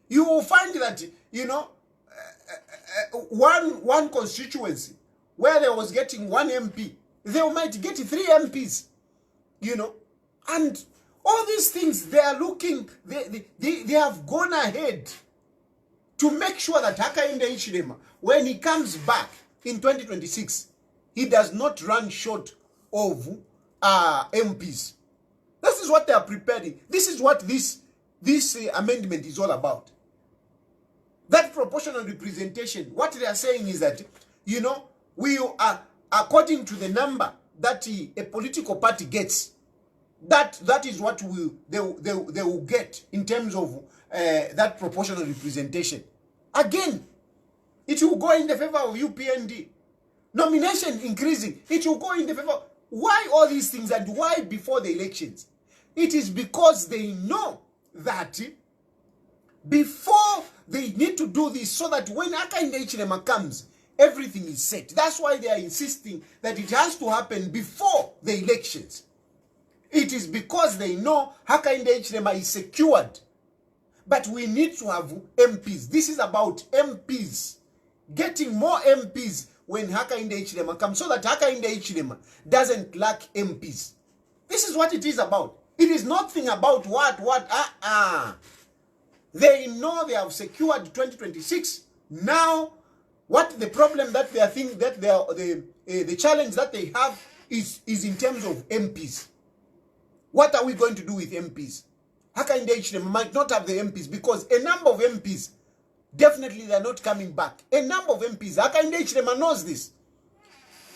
you will find that, you know, one constituency where they was getting 1 MP, they might get 3 MPs, you know. And all these things, they are looking, they have gone ahead to make sure that Hakainde Hichilema, when he comes back in 2026, he does not run short of MPs. This is what they are preparing. This is what this amendment is all about. That proportional representation, what they are saying is that, you know, we are, according to the number that a political party gets, that is what they will get in terms of that proportional representation. Again, it will go in the favor of UPND. Nomination increasing, it will go in the favor. Why all these things, and why before the elections? It is because they know that before they need to do this, so that when Hakainde Hichilema comes, everything is set. That's why they are insisting that it has to happen before the elections. It is because they know Hakainde Hichilema is secured. But we need to have MPs. This is about MPs. Getting more MPs when Hakainde Hichilema comes, so that Hakainde Hichilema doesn't lack MPs. This is what it is about. It is nothing about They know they have secured 2026. Now, what the problem that they are thinking, that they are, the challenge that they have is in terms of MPs. What are we going to do with MPs? Hakainde Hichilema might not have the MPs, because a number of MPs, definitely they are not coming back. A number of MPs, Hakainde Hichilema knows this.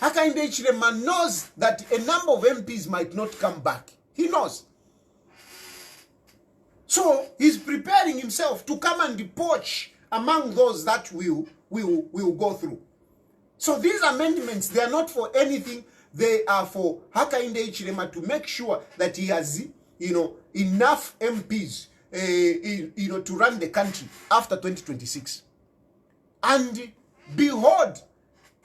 Hakainde Hichilema knows that a number of MPs might not come back. He knows. So he's preparing himself to come and poach among those that will go through. So these amendments, they are not for anything. They are for Hakainde Hichilema to make sure that he has, you know, enough MPs, you know, to run the country after 2026. And behold,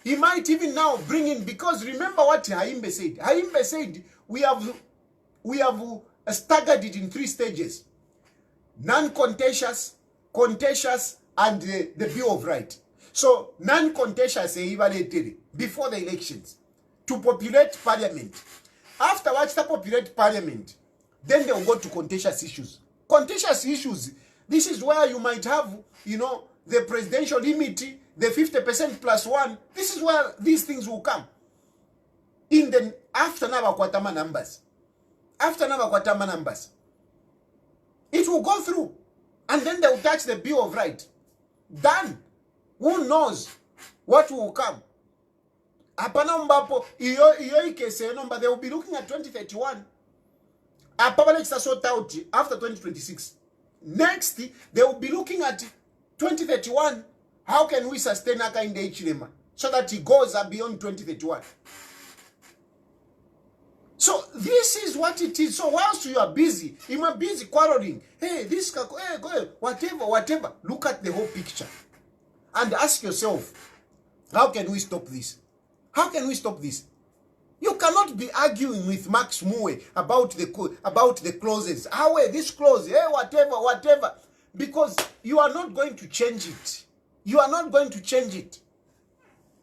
he might even now bring in, because remember what Haimbe said. Haimbe said we have staggered it in 3 stages: non-contentious, contentious, and the Bill of Rights. So non-contentious before the elections to populate parliament. Afterwards, to populate parliament, then they will go to contentious issues. Contentious issues, this is where you might have, you know, the presidential limit, the 50% plus 1. This is where these things will come. In the after Navakwatama numbers. After Navakwatama numbers. It will go through. And then they will touch the Bill of Rights. Then, who knows what will come? They will be looking at 2031. After 2026. Next, they will be looking at 2031. How can we sustain Hakainde Hichilema so that he goes beyond 2031? So this is what it is. So whilst you are busy, you are busy quarreling. Hey, this, hey, go, whatever. Look at the whole picture and ask yourself, how can we stop this? How can we stop this? You cannot be arguing with Max Mue about the clauses. How this clause, hey, whatever. Because you are not going to change it. You are not going to change it.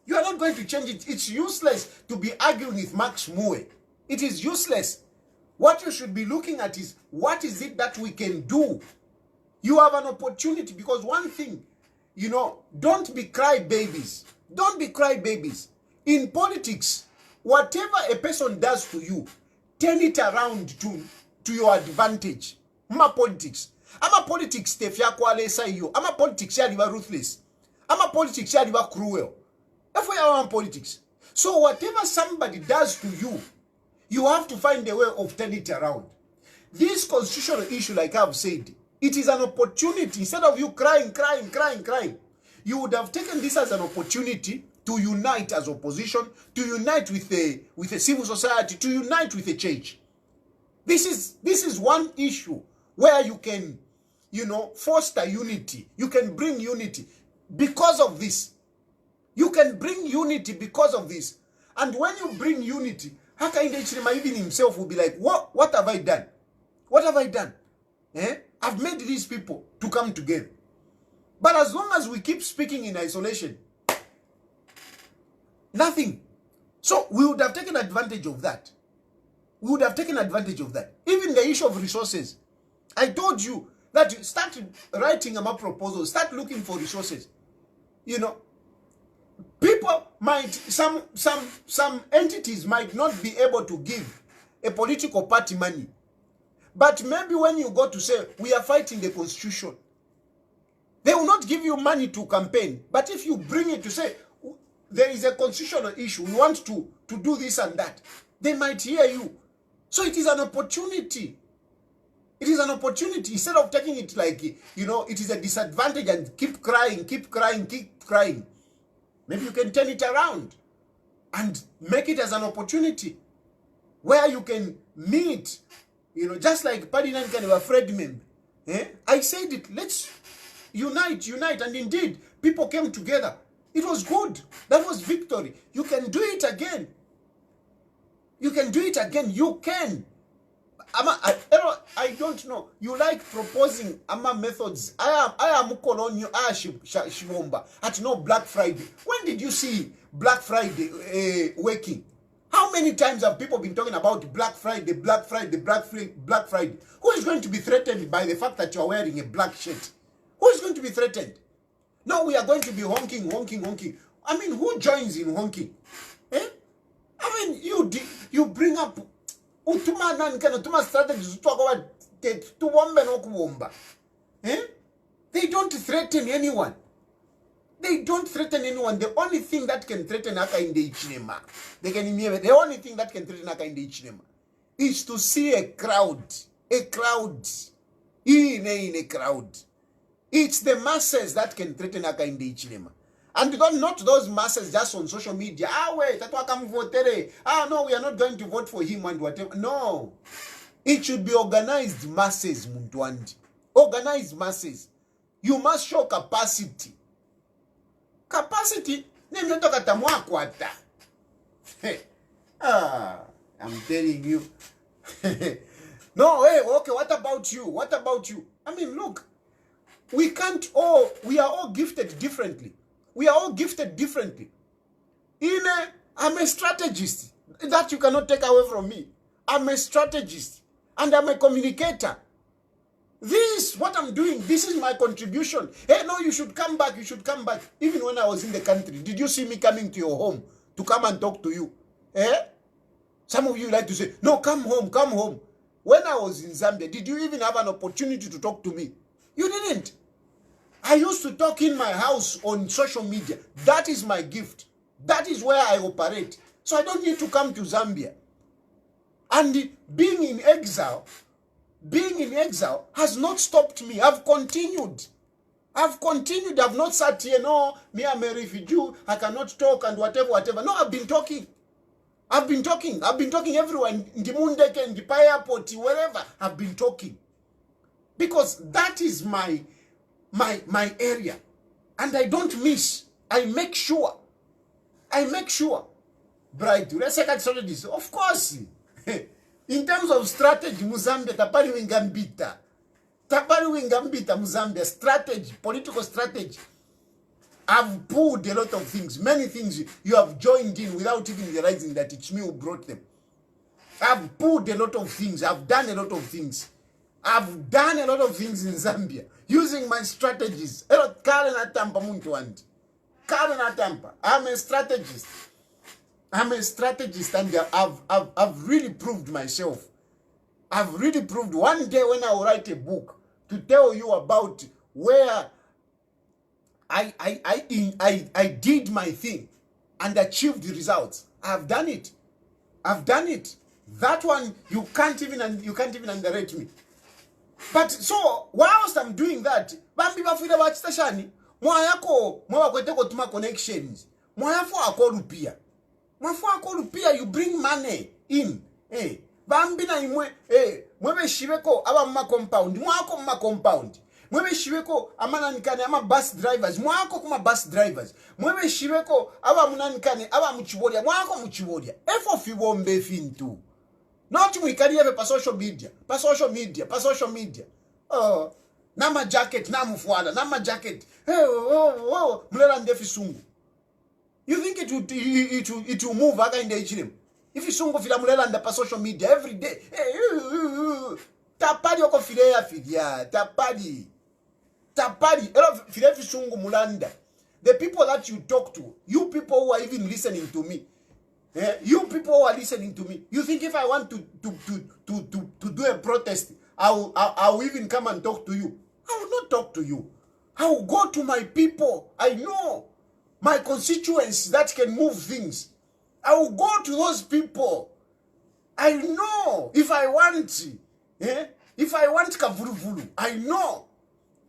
You are not going to change it. It's useless to be arguing with Max Mue. It is useless. What you should be looking at is, what is it that we can do? You have an opportunity, because one thing, you know, don't be crybabies. Don't be crybabies. In politics, whatever a person does to you, turn it around to your advantage. Ma politics. Ama politics tefia kwale sayo. Ama politics ya liwa ruthless. Ama politics ya liwa cruel. That's why I want politics. So whatever somebody does to you, you have to find a way of turning it around. This constitutional issue, like I've said, it is an opportunity. Instead of you crying, you would have taken this as an opportunity to unite as opposition, to unite with a civil society, to unite with a church. This is one issue where you can, you know, foster unity. You can bring unity because of this. You can bring unity because of this. And when you bring unity, Hakainde Hichilema even himself will be like, what have I done? What have I done? I've made these people to come together. But as long as we keep speaking in isolation, nothing. So we would have taken advantage of that. We would have taken advantage of that. Even the issue of resources. I told you that you start writing about proposals, start looking for resources. You know, people might, some entities might not be able to give a political party money. But maybe when you go to say, we are fighting the constitution, they will not give you money to campaign. But if you bring it to say, there is a constitutional issue, we want to do this and that, they might hear you. So it is an opportunity. It is an opportunity. Instead of taking it like, you know, it is a disadvantage and keep crying, keep crying, keep crying. Maybe you can turn it around and make it as an opportunity where you can meet, you know, just like Padina kind of a Fred member. I said it, let's unite. And indeed, people came together. It was good. That was victory. You can do it again. You can do it again. You can. I don't know. You like proposing methods. I am colonial. Shibomba. At no Black Friday. When did you see Black Friday working? How many times have people been talking about Black Friday, Black Friday, Black Friday? Who is going to be threatened by the fact that you are wearing a black shirt? Who is going to be threatened? No, we are going to be honking. I mean, who joins in honking? I mean, you bring up utuma strategies to talk about they don't threaten anyone. They don't threaten anyone. The only thing that can threaten Hakainde Hichilema, the only thing that can threaten Hakainde Hichilema is to see a crowd. In a crowd. It's the masses that can threaten Hakainde Hichilema. And not those masses just on social media. Wait, no, we are not going to vote for him and whatever. No. It should be organized masses, Muntwandi. Organized masses. You must show capacity. Capacity? I'm telling you. No, hey, okay, what about you? I mean, look. We are all gifted differently. I'm a strategist. That you cannot take away from me. I'm a strategist. And I'm a communicator. What I'm doing, this is my contribution. Hey, no, you should come back. Even when I was in the country, did you see me coming to your home to come and talk to you? Some of you like to say, no, come home. When I was in Zambia, did you even have an opportunity to talk to me? You didn't. I used to talk in my house on social media. That is my gift. That is where I operate. So I don't need to come to Zambia. And being in exile has not stopped me. I've continued. I've not sat here, no, me I'm a refugee, I cannot talk and whatever. No, I've been talking. I've been talking everywhere, in the Mundeke, in the airport, wherever. I've been talking. Because that is my area. And I don't miss. I make sure. Bright, let's say that strategies. Of course. In terms of strategy, Muzambia, tapari wingambita Muzambia, strategy, political strategy. I've pulled a lot of things. Many things you have joined in without even realizing that it's me who brought them. I've pulled a lot of things. I've done a lot of things. I've done a lot of things in Zambia using my strategies. I'm a strategist. And I've really proved myself. I've really proved. One day when I will write a book to tell you about where I did my thing and achieved the results. I've done it. That one you can't even underrate me. But so whilst I'm doing that, bambi bafira bachitashani mwayako mwakweteko tuma connections mwayafo akolupia. You bring money in. Bambi na imwe mwebe shibeko aba mma compound mwako mma compound. Mwebe shibeko amananikane ama bus drivers mwako kuma bus drivers. Mwebe shibeko aba munanikane aba muchibolia mwako muchibolia. Efo fibombe fintu. Not mwikali ebe pa social media. Oh, nama jacket namufuala nama jacket mulela ndefi sungu. You think it will move Hakainde Hichilema? If you sungu fila mulela nda pa social media every day, tapadi yoko file ya filia, tapadi elo file fi sungu mulanda. The people that you talk to, you people who are even listening to me, you people who are listening to me, you think if I want to do a protest, I will even come and talk to you? I will not talk to you. I will go to my people. I know my constituents that can move things. I will go to those people. I know if I want kavuluvulu, I know.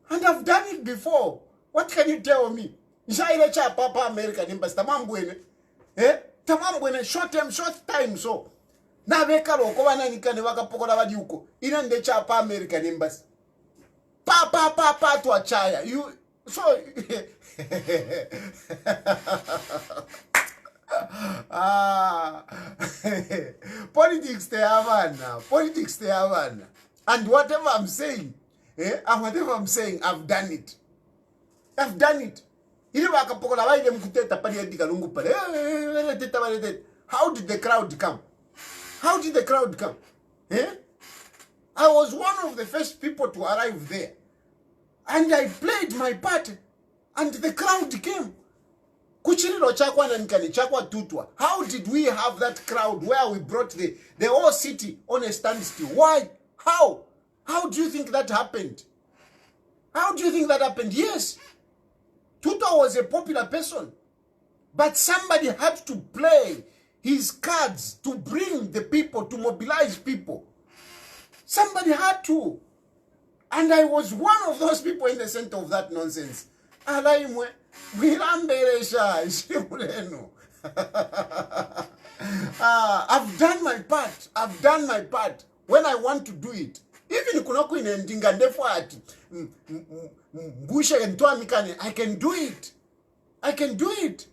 And I've done it before. What can you tell me? Njaile cha papa American embassy tamambwene. Tamambwene short time so. Na veka loko wana nikane wakapokola wadi uko. Ina nde cha pa American embassy. Pa to achaya. You so politics they have now. Politics they have now. And whatever I'm saying, I've done it. I've done it. How did the crowd come? How did the crowd come? I was one of the first people to arrive there. And I played my part. And the crowd came. Kuchililo chakwa na nikani chakwa tutwa. How did we have that crowd where we brought the whole city on a standstill? Why? How? How do you think that happened? How do you think that happened? Yes. Tutwa was a popular person. But somebody had to play his cards to bring the people, to mobilize people. Somebody had to. And I was one of those people in the center of that nonsense. Alaimwe, I've done my part. I've done my part when I want to do it. Even kunoko inendinga ndefo ati mbushe ntoamikane, I can do it. I can do it.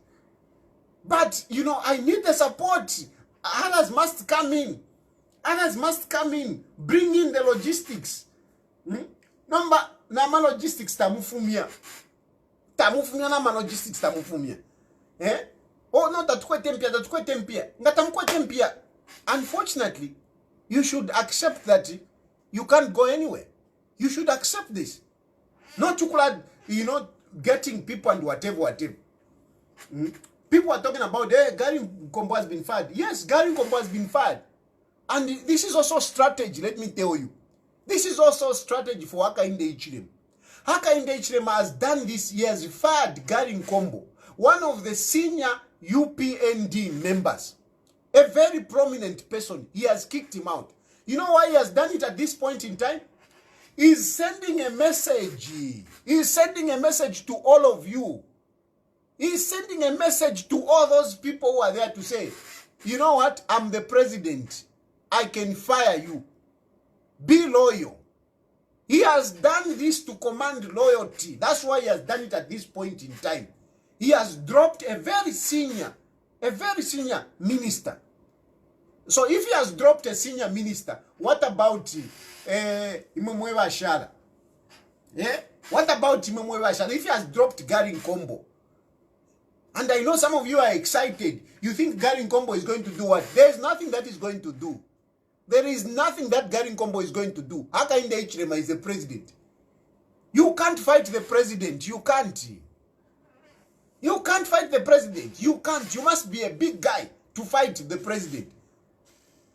But you know, I need the support. Others must come in. Others must come in. Bring in the logistics. Number nama logistics tamufumia. Tamufumia nama logistics tamufumia. Oh no, tatukwe tempia. Ngatamkwe tempia. Unfortunately, you should accept that you can't go anywhere. You should accept this. Not to, you know, getting people and whatever. People are talking about, hey, Gary Kombo has been fired. Yes, Gary Kombo has been fired. And this is also strategy, let me tell you. This is also strategy for Hakainde Hichilema. Hakainde Hichilema has done this. He has fired Gary Kombo, one of the senior UPND members, a very prominent person. He has kicked him out. You know why he has done it at this point in time? He's sending a message. He's sending a message to all of you. He's sending a message to all those people who are there to say, you know what? I'm the president. I can fire you. Be loyal. He has done this to command loyalty. That's why he has done it at this point in time. He has dropped a very senior minister. So if he has dropped a senior minister, what about Imamwewa Shala? What about Imamwewa Shala? If he has dropped Gary Kombo, and I know some of you are excited, you think Gary Kombo is going to do what? There is nothing that is going to do. There is nothing that Gary Kombo is going to do. Hakainde Hichilema is the president. You can't fight the president. You can't. You can't fight the president. You can't. You must be a big guy to fight the president.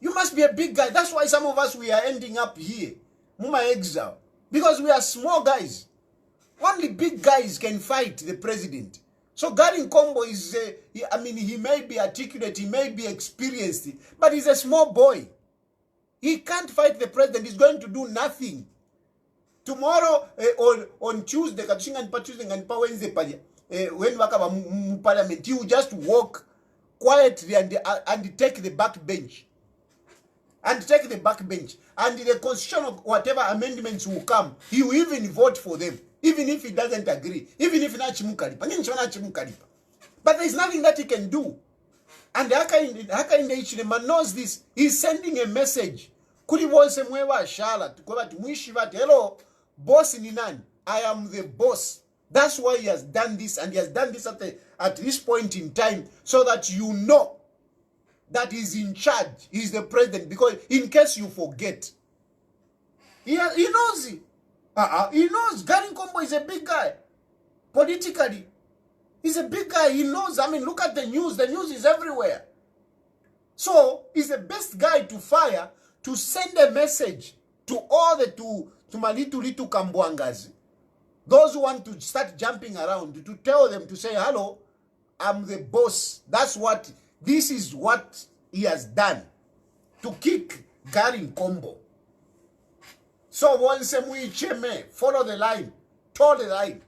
You must be a big guy. That's why some of us, we are ending up here. Muma exile. Because we are small guys. Only big guys can fight the president. So Gary Kombo is, he may be articulate, he may be experienced, but he's a small boy. He can't fight the president. He's going to do nothing. Tomorrow, on Tuesday, when Parliament, he will just walk quietly and take the back bench. And take the back bench. And the constitution of whatever amendments will come, he will even vote for them. Even if he doesn't agree. Even if not Chimukaripa. But there is nothing that he can do. And Hakainde Hichilema knows this. He's sending a message. Kuli wose mwewa shala. Tukweba tumuishi vati. Hello. Boss ni nani? I am the boss. That's why he has done this, and he has done this at this point in time, so that you know that he's in charge. He's the president, because in case you forget, he knows it. He knows Gary Kombo is a big guy. Politically, he's a big guy. He knows. I mean, look at the news. The news is everywhere. So he's the best guy to fire, to send a message to all the to Malitu Kambwangazi. Those who want to start jumping around, to tell them, to say, hello, I'm the boss. This is what he has done to kick Gary Kombo. So once we cheme, follow the line, toe the line.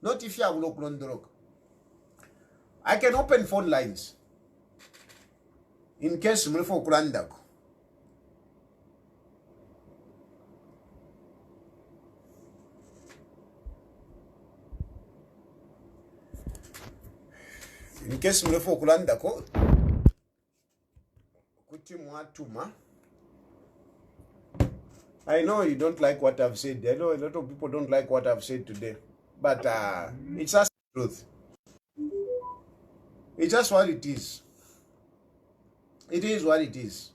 Not if you have look. I can open phone lines in case mlifo kurandako. In case mlifo kurandako, kuti mwatuma. I know you don't like what I've said. I know a lot of people don't like what I've said today. But it's just the truth. It's just what it is. It is what it is.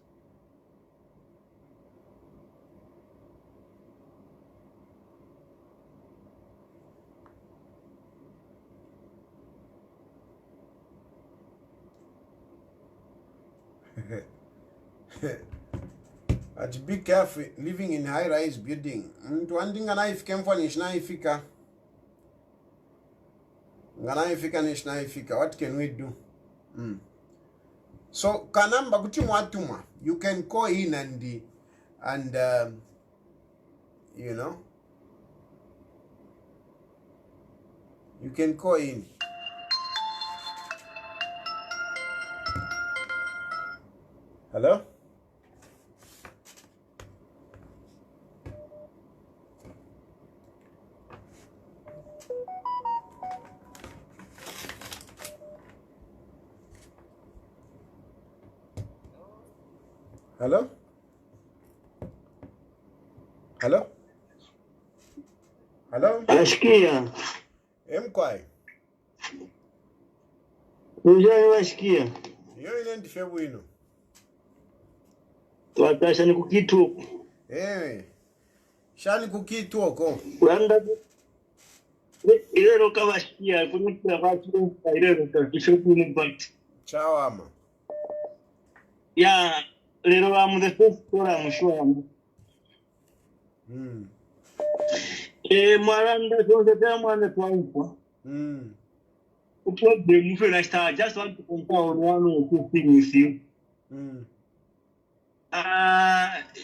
Be careful living in high-rise building. What can we do? So kanamba kuti mwatuma, you can call in and you know, you can call in. Hello? Hello? Hello? Hello? Askia. Mkwai. Unjani waskia? Yo inendi febuino. Twatashani kukitu. Shani kukitu oko. Uranda ilero kawaskia kunikira watu ilero kakishoku mbati. Ciao ama. Ya lero I'm the first caller mshwa. Maranda zonde mwana twaiko. Problem you feel like I just want to compare on one or two things with you.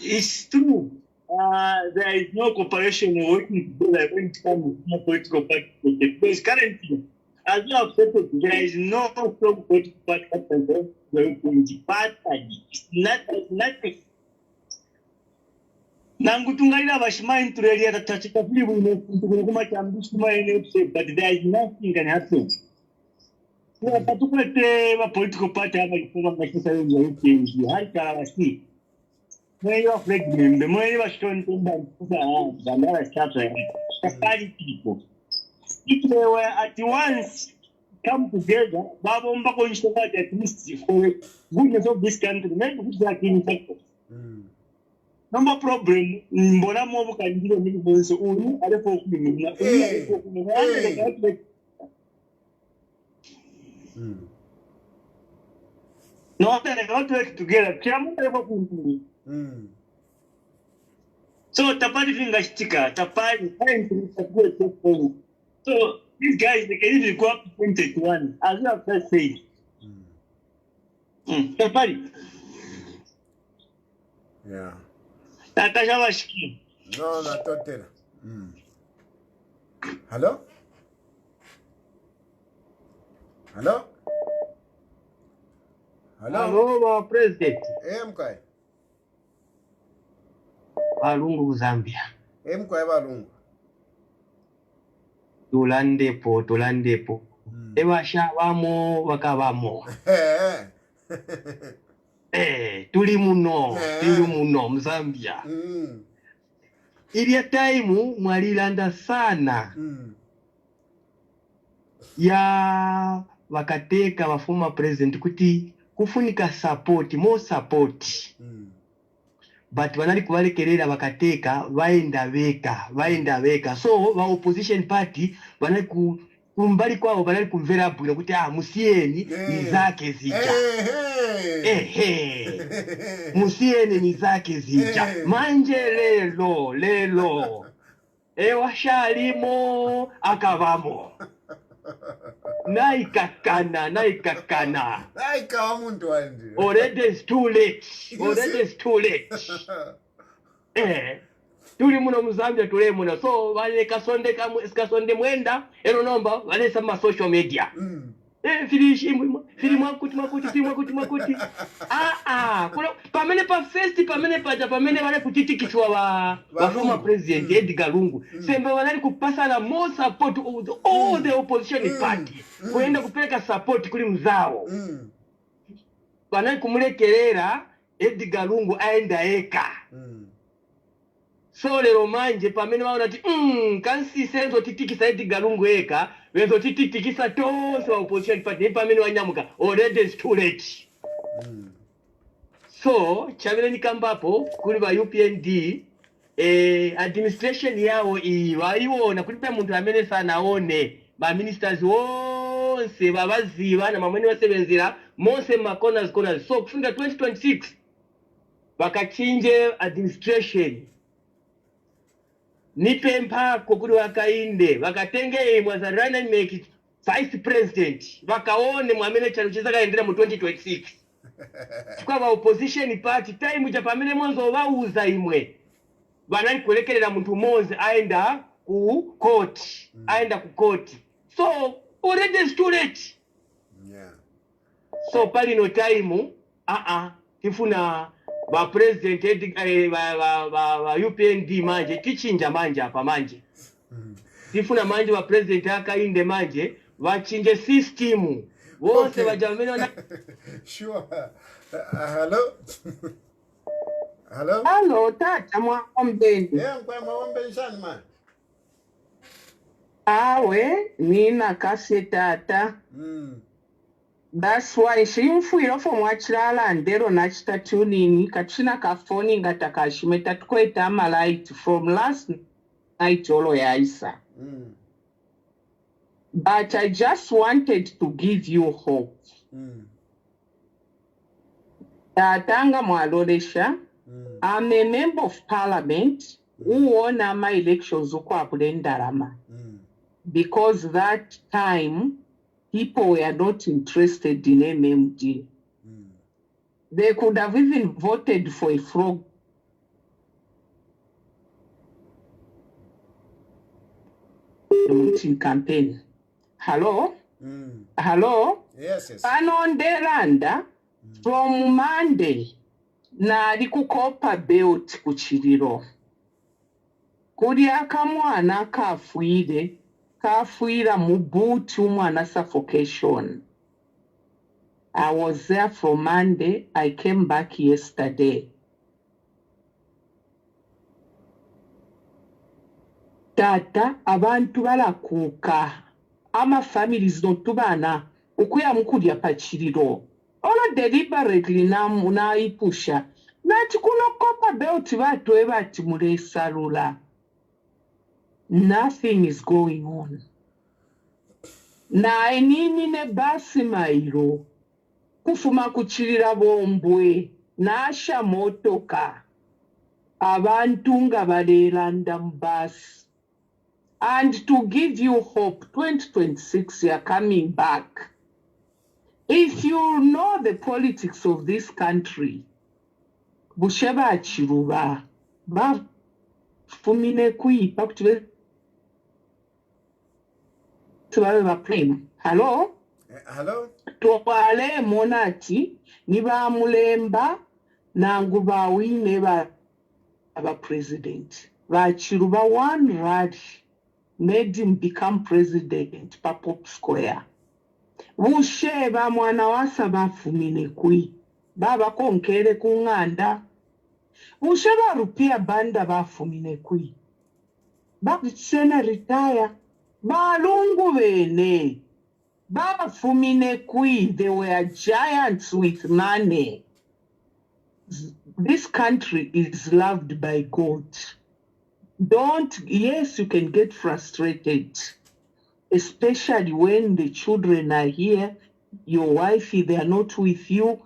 It's true. There is no cooperation working together when it comes to political party. Because currently, as you have said, there is no strong political party that can go the party. It's nothing. Nangutungaila bashmine to area that touch the people but there is nothing can happen. A political party have a when you are pregnant, the more you are shown the people. If they were at once come together, Babomba Konshova at least for the goodness of this country, maybe it's like in fact. No problem, Mbona Mobo can do the other folk. No, they not work together. So Tapari finger sticker, Tapari so these guys they can even go up to 21, as you have first said. Tapari. Yeah. Natasha Washki. No, not totally. Hello? Hello? Hello, President. Mkwai. Lungu Zambia. Mkwai Lungu. Tulandepo. Ewasha wamo wakabamo. Tuli muno Zambia. Ilia time mwalilanda sana. Ya wakateka wa former president kuti kufunika support, more support. But wanali kuwalekelera wakateka waenda weka. So wa opposition party wanali kumbali kwao wanali kumvera bwino kuti musieni ni zake zija. Musieni ni zake zija. Manje lelo. Washalimo akavamo. Naikakana. Naikawa muntu wandi. Already it's too late. Tuli muno muzambia tule muno. So wale kasonde mwenda ero nomba wale sama social media. Fili makuti. Kuna pamene pa first pamene wale kutitikishwa wa former president Edgar Lungu. Sembe wale kupasa na more support all the opposition party. Kuenda kupeleka support kuli mzao. Wanali kumulekelera Edgar Lungu aenda eka. So lero manje pamene waona ati kansi senzo titikisa Edgar Lungu eka wenzo titikisa tonse wa opposition party pamene wanyamuka already it's too late. So chabele nikambapo kuli ba UPND administration yao waiona kulipe muntu amene sana one ba ministers wonse babaziba na mamweni wasebenzira mose corners. So kufunga 2026 wakachinje administration nipempa kokuri Hakainde wakatenge mwazarana make vice president wakaone mwamene chaluchiza kaendera mu 2026 kwa opposition party time ja pamene mwanzo wauza imwe banali kulekelera muntu moze aenda ku court. So already it's too late. So pali no time tifuna ba president ba UPND manje tichinja manje apa manje. Tifuna manje ba president Hakainde manje wachinje system. Wonse wajamene na Sure. Hello. Hello, tata mwaombe. Kwa mwaombe shani man. Awe nina kasi tata. That's why shimfuiro for mwachilala ndero nachita tuning kachina kafoni ngatakashimeta tukweta light from last night olo ya isa. But I just wanted to give you hope. Tatanga mwalolesha, I'm a member of parliament who won my elections ukwapulendarama. Because that time people were not interested in MMD. They could have even voted for a frog. Campaign. Hello? Hello? Yes. On Deranda, from Monday, na likukopa belt kuchiriro. Kuria kamwana kafuira mubuti umwana suffocation. I was there from Monday. I came back yesterday. Tata, abantu balakuka. Ama families notubana. Ukuya mkudia pachiriro. Ola deliberately na ipusha. Nati kuno kopa belt watu ebati muresa rula. Nothing is going on. Na enini ne basi mairo. Kufuma kuchirira bombwe. Nasha motoka. Abantu nga balelanda mbasi. And to give you hope, 2026 you are coming back. If you know the politics of this country, Busheba Chiruba, ba fumine kui, pakutwe. Hello? Hello? Tuwale monati, niba mulemba, na nguba wine ba president. Ba Chiruba one radi. Made him become president pa Pop Square. Busheba mwana wasa bafumine kui. Baba konkere kunganda. Busheba rupia banda bafumine kui. bakuchena retire balungu bene bafumine kui. They were giants with money. This country is loved by God. Yes, you can get frustrated, especially when the children are here, your wife, they are not with you.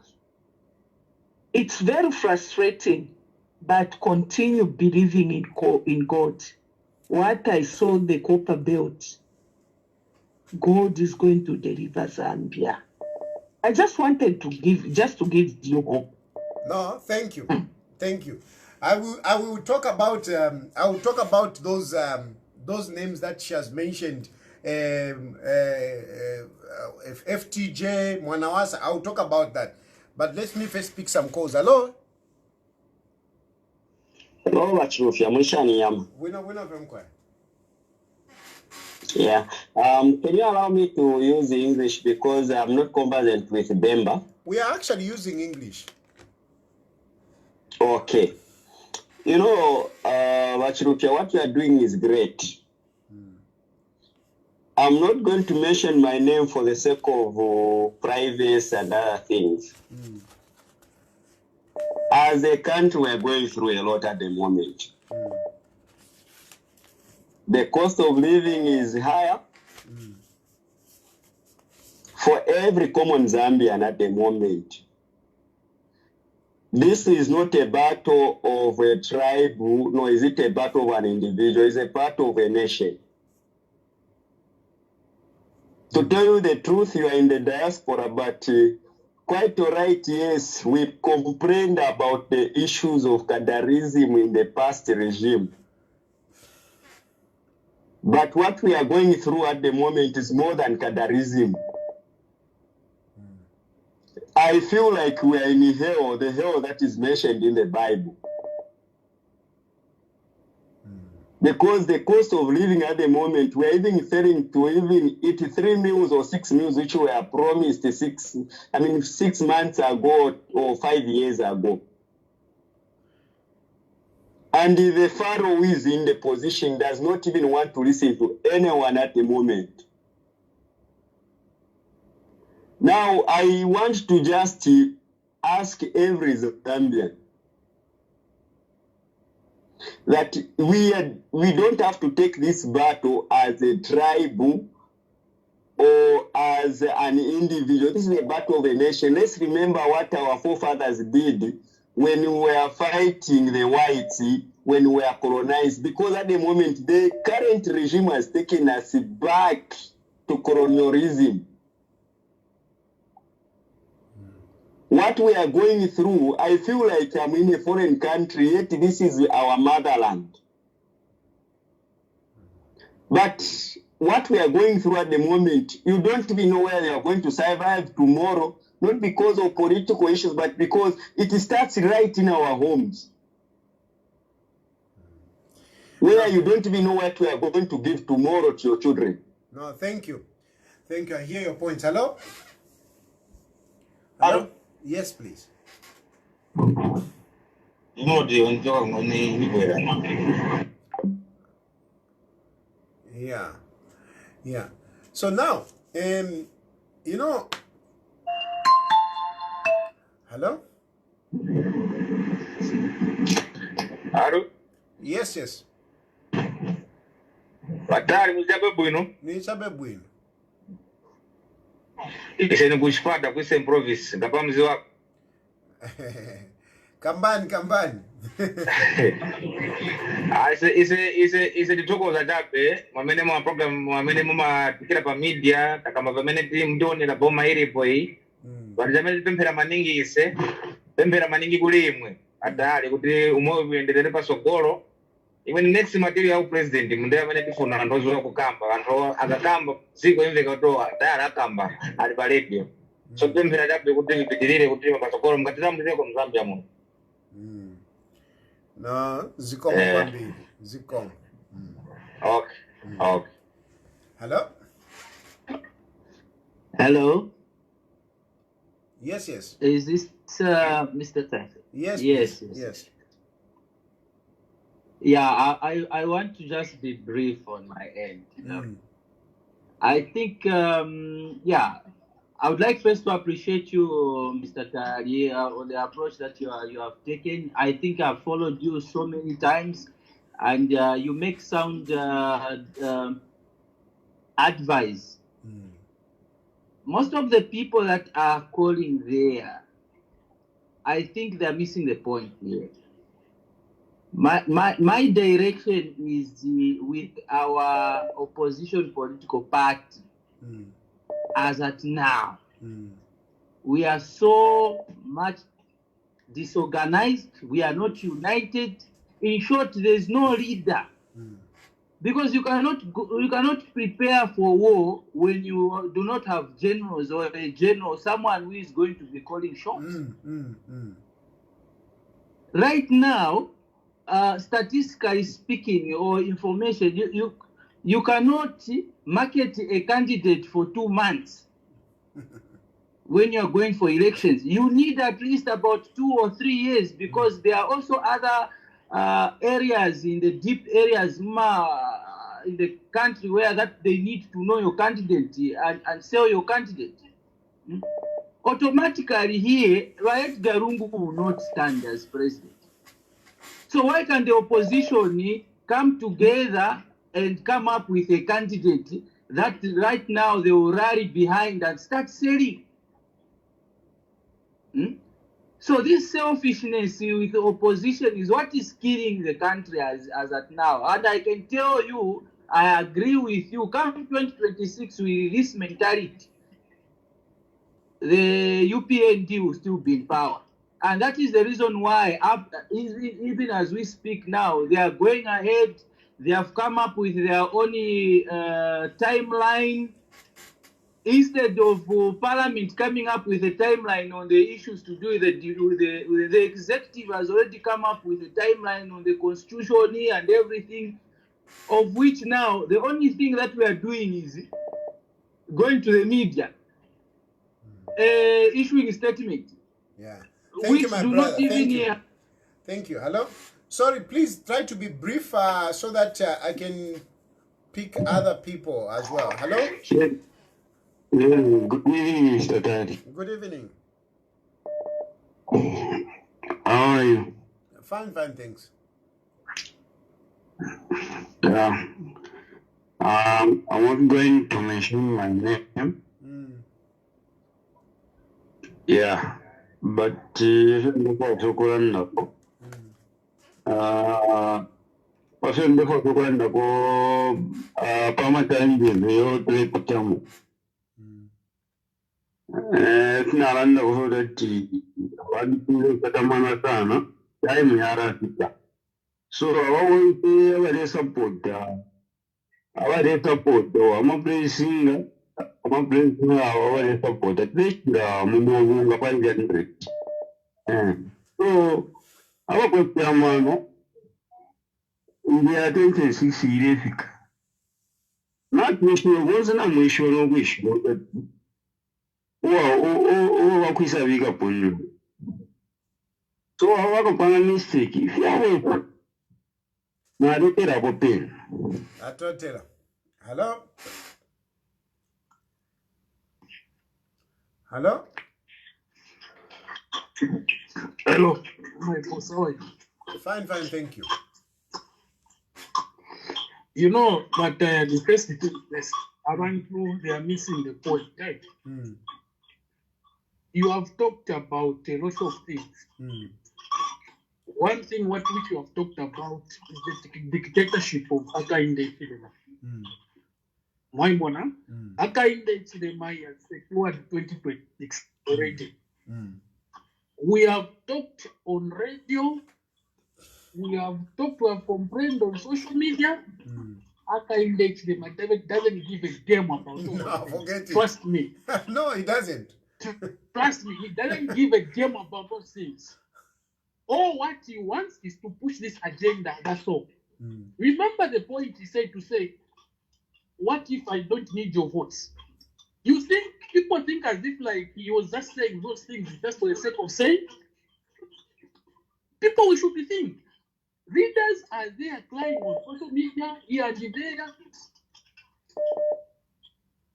It's very frustrating, but continue believing in God. What I saw the copper belt, God is going to deliver Zambia. I just wanted to give you hope. No, thank you. Thank you. I will talk about those names that she has mentioned. FTJ, Mwanawasa, I will talk about that. But let me first pick some calls. Hello? Hello, Chilufya. Mwishani yama. Wina vemkwa. Yeah. Can you allow me to use English because I'm not conversant with Bemba? We are actually using English. Okay. You know, Chilufya, what you are doing is great. I'm not going to mention my name for the sake of privacy and other things. As a country, we are going through a lot at the moment. The cost of living is higher for every common Zambian at the moment. This is not a battle of a tribe, nor is it a battle of an individual. It's a battle of a nation. To tell you the truth, you are in the diaspora, but quite all right, yes, we complained about the issues of Kadarism in the past regime. But what we are going through at the moment is more than Kadarism. I feel like we are in hell, the hell that is mentioned in the Bible. Because the cost of living at the moment, we are even failing to even eat 3 meals or 6 meals, which were promised 6 months ago or 5 years ago. And the Pharaoh who is in the position does not even want to listen to anyone at the moment. Now, I want to just ask every Zambian that we don't have to take this battle as a tribe or as an individual. This is a battle of a nation. Let's remember what our forefathers did when we were fighting the whites, when we were colonized, because at the moment, the current regime has taken us back to colonialism. What we are going through, I feel like I'm in a foreign country, yet this is our motherland. But what we are going through at the moment, you don't even know where you are going to survive tomorrow, not because of political issues, but because it starts right in our homes, where you don't even know what we are going to give tomorrow to your children. No, thank you. Thank you. I hear your points. Hello? Hello? Yes, please. Yeah. So now, hello? Hello? Yes. Batari mujabe bwino. Nichabe bwino. Iseni kushipata kwise province ngapa mzi wako. Kambani. Ise ditokoza chape mwamene mwa program mwamene mwa tikira pa media takama pamene ndoni la boma ilipo hii. Wanjamene pemphera maningi kulimwe. Atali kuti umoyo uyendelere pasogolo. Even next material president munde amene tifuna ndozo kukamba anthu akakamba ziko imveka toa dala akamba ali pa radio. So pemphera chape kuti ipitirire kuti pasogolo mukatiramulireko mzambia muno. No, zikomo kwambiri. Zikomo. Okay. Hello? Hello? Yes. Is this Mr. Tyson? Yes. Yeah, I want to just be brief on my end. I think, yeah, I would like first to appreciate you, Mr. Tayali, on the approach that you have taken. I think I've followed you so many times, and you make sound advice. Most of the people that are calling there, I think they're missing the point here. My direction is with our opposition political party as at now. We are so much disorganized. We are not united. In short, there's no leader. Because you cannot prepare for war when you do not have generals or a general, someone who is going to be calling shots. Right now, statistically speaking, or information, you cannot market a candidate for 2 months when you are going for elections. You need at least about 2 or 3 years, because there are also other areas, in the deep areas in the country, where that they need to know your candidate and sell your candidate. Automatically here, Edgar Lungu will not stand as president. So why can the opposition come together and come up with a candidate that right now they will rally behind and start selling? So this selfishness with the opposition is what is killing the country as at now. And I can tell you, I agree with you, come 2026 with this mentality, the UPND will still be in power. And that is the reason why, even as we speak now, they are going ahead. They have come up with their own timeline. Instead of Parliament coming up with a timeline on the issues to do with the executive has already come up with a timeline on the constitution and everything, of which now the only thing that we are doing is going to the media, issuing a statement. Yeah. Thank you, my brother. Thank you. Thank you. Hello? Sorry, please try to be brief so that I can pick other people as well. Hello? Yes. Good evening, Mr. Tayali. Good evening. How are you? Fine, thanks. Yeah. I'm not going to mention my name. Yeah. But tunaranda kusodati abantu katamana sana time yarafika so awawonke abare support amapresinga abare support atleast mumonga panje so abakwamano ndia 26 irefika mwisho goza na mwisho no mwisho wakwisabika ponyo so wakapanga mistake ifyawepo naleterapo pena atotera. Hello? Hello? Hello, my boss, how are you? Fine, thank you. You know, but the first thing is, abantu, they are missing the point, right? You have talked about a lot of things. One thing which you have talked about is the dictatorship of Hakainde Hichilema. Maimona, Hakainde Hichilema has secured 2026 already. We have talked on radio. We have talked, we have complained on social media. Hakainde Hichilema doesn't give a damn about it. No, forget it. Trust me. No, he doesn't. Trust me, he doesn't give a damn about those things. All what he wants is to push this agenda, that's all. Remember the point he said to say, what if I don't need your votes? You think, people think as if like he was just saying those things just for the sake of saying? People, we should be thinking. Leaders are there crying on social media here and there.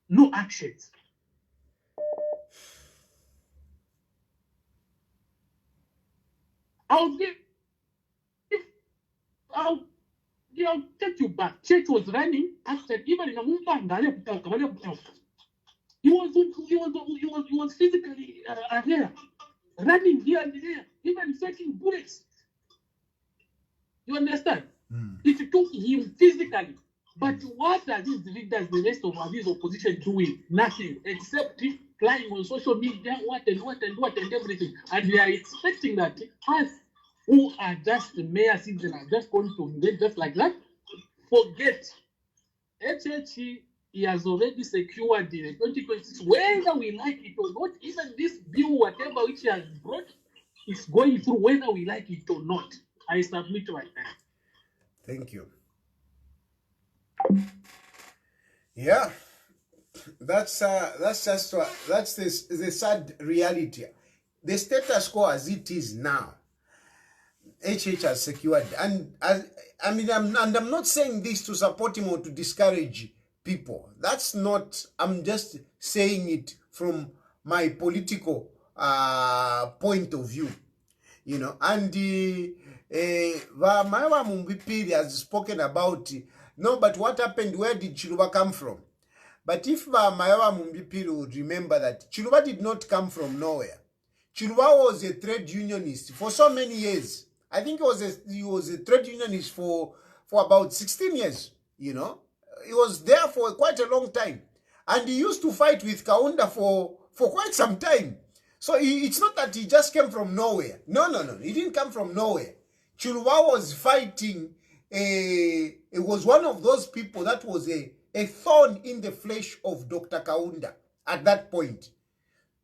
No actions. I'll take you back. Church was running. I said, even in a he was physically there, running here and there, even taking bullets. You understand? It took him physically. But what are these leaders, the rest of these opposition doing? Nothing except flying on social media, what and everything. And they are expecting that us who are just the mayor citizens are just going to get just like that. Forget. HHE, he has already secured the 2026, whether we like it or not. Even this bill, whatever which he has brought, is going through whether we like it or not. I submit right now. Thank you. Yeah, that's the sad reality. The status quo as it is now, HH has secured, and I'm not saying this to support him or to discourage people. That's not. I'm just saying it from my political point of view, you know. And Maiwa Mumbipiri has spoken about. No, but what happened? Where did Chiluba come from? But if Maiwa Mumbipiri would remember that Chiluba did not come from nowhere. Chiluba was a trade unionist for so many years. I think he was a trade unionist for about 16 years, you know. He was there for quite a long time. And he used to fight with Kaunda for quite some time. So it's not that he just came from nowhere. No. He didn't come from nowhere. Chiluba was fighting. It was one of those people that was a thorn in the flesh of Dr. Kaunda at that point.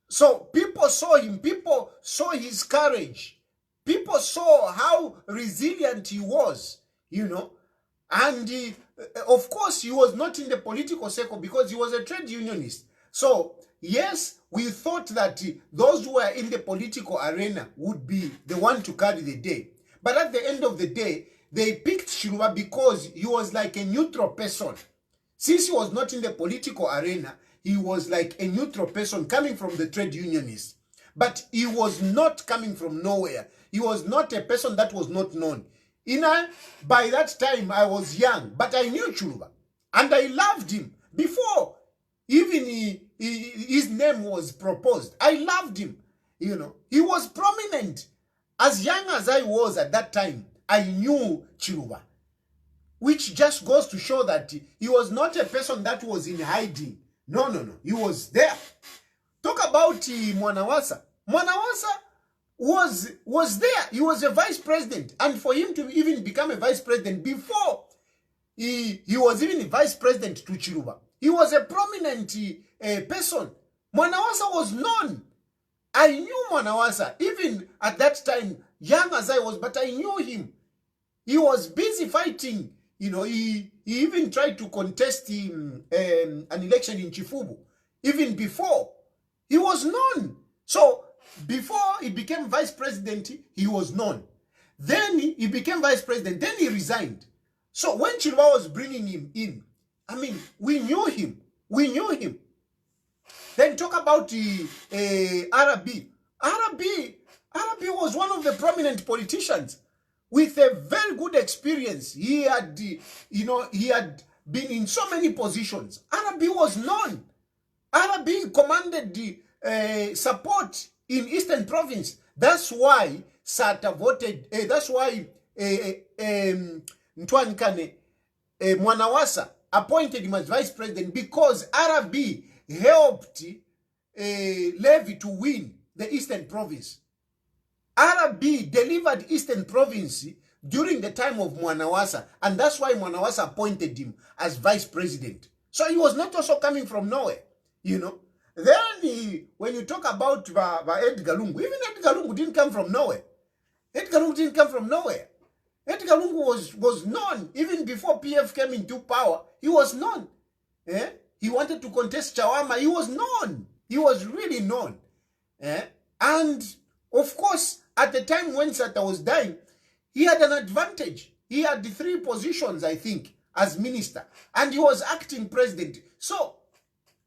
So people saw him. People saw his courage. People saw how resilient he was, you know. And of course, he was not in the political circle because he was a trade unionist. So, yes, we thought that those who were in the political arena would be the one to carry the day. But at the end of the day, they picked Chiluba because he was like a neutral person. Since he was not in the political arena, he was like a neutral person coming from the trade unionists. But he was not coming from nowhere. He was not a person that was not known. By that time, I was young, but I knew Chiluba. And I loved him. Before even his name was proposed, I loved him. You know, he was prominent. As young as I was at that time, I knew Chiluba. Which just goes to show that he was not a person that was in hiding. No. He was there. Talk about Mwanawasa. Mwanawasa was there. He was a vice president. And for him to even become a vice president before he was even a vice president to Chiluba, he was a prominent person. Mwanawasa was known. I knew Mwanawasa even at that time, young as I was, but I knew him. He was busy fighting. You know, he even tried to contest an election in Chifubu. Even before, he was known. So, before he became vice president, he was known. Then he became vice president. Then he resigned. So, when Chiluba was bringing him in, I mean, we knew him. We knew him. Then talk about Arabi. Arabi was one of the prominent politicians with a very good experience. He had, he had been in so many positions. Arabi was known. Arabi commanded the support in Eastern Province. That's why Sata voted. That's why Ntwankane Mwanawasa appointed him as vice president, because Arabi helped Levy to win the Eastern Province. Arabi delivered Eastern Province during the time of Mwanawasa, and that's why Mwanawasa appointed him as vice president. So he was not also coming from nowhere, you know. Then when you talk about Edgar Lungu, even Edgar Lungu didn't come from nowhere. Edgar Lungu didn't come from nowhere. Edgar Lungu was known even before PF came into power. He was known. He wanted to contest Chawama. He was known. He was really known. And of course, at the time when Sata was dying, he had an advantage He had 3 positions, I think, as minister. And he was acting president. So,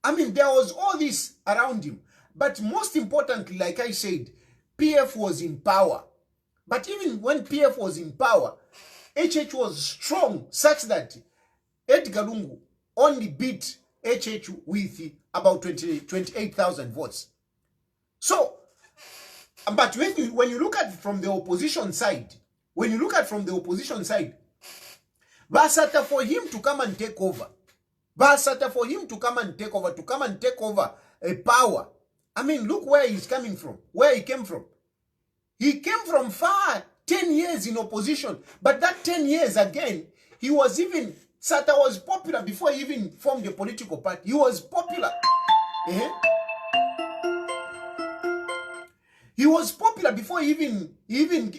I mean, there was all this around him. But most importantly, like I said, PF was in power. But even when PF was in power, HH was strong such that Edgar Lungu only beat HH with about 28,000 votes. So, but when you look at it from the opposition side, Basata for him to come and take over. To come and take over a power. I mean, look where he's coming from, where he came from. He came from far, 10 years in opposition. But that 10 years again, he was even, Sata was popular before he even formed a political party. He was popular. He was popular before he even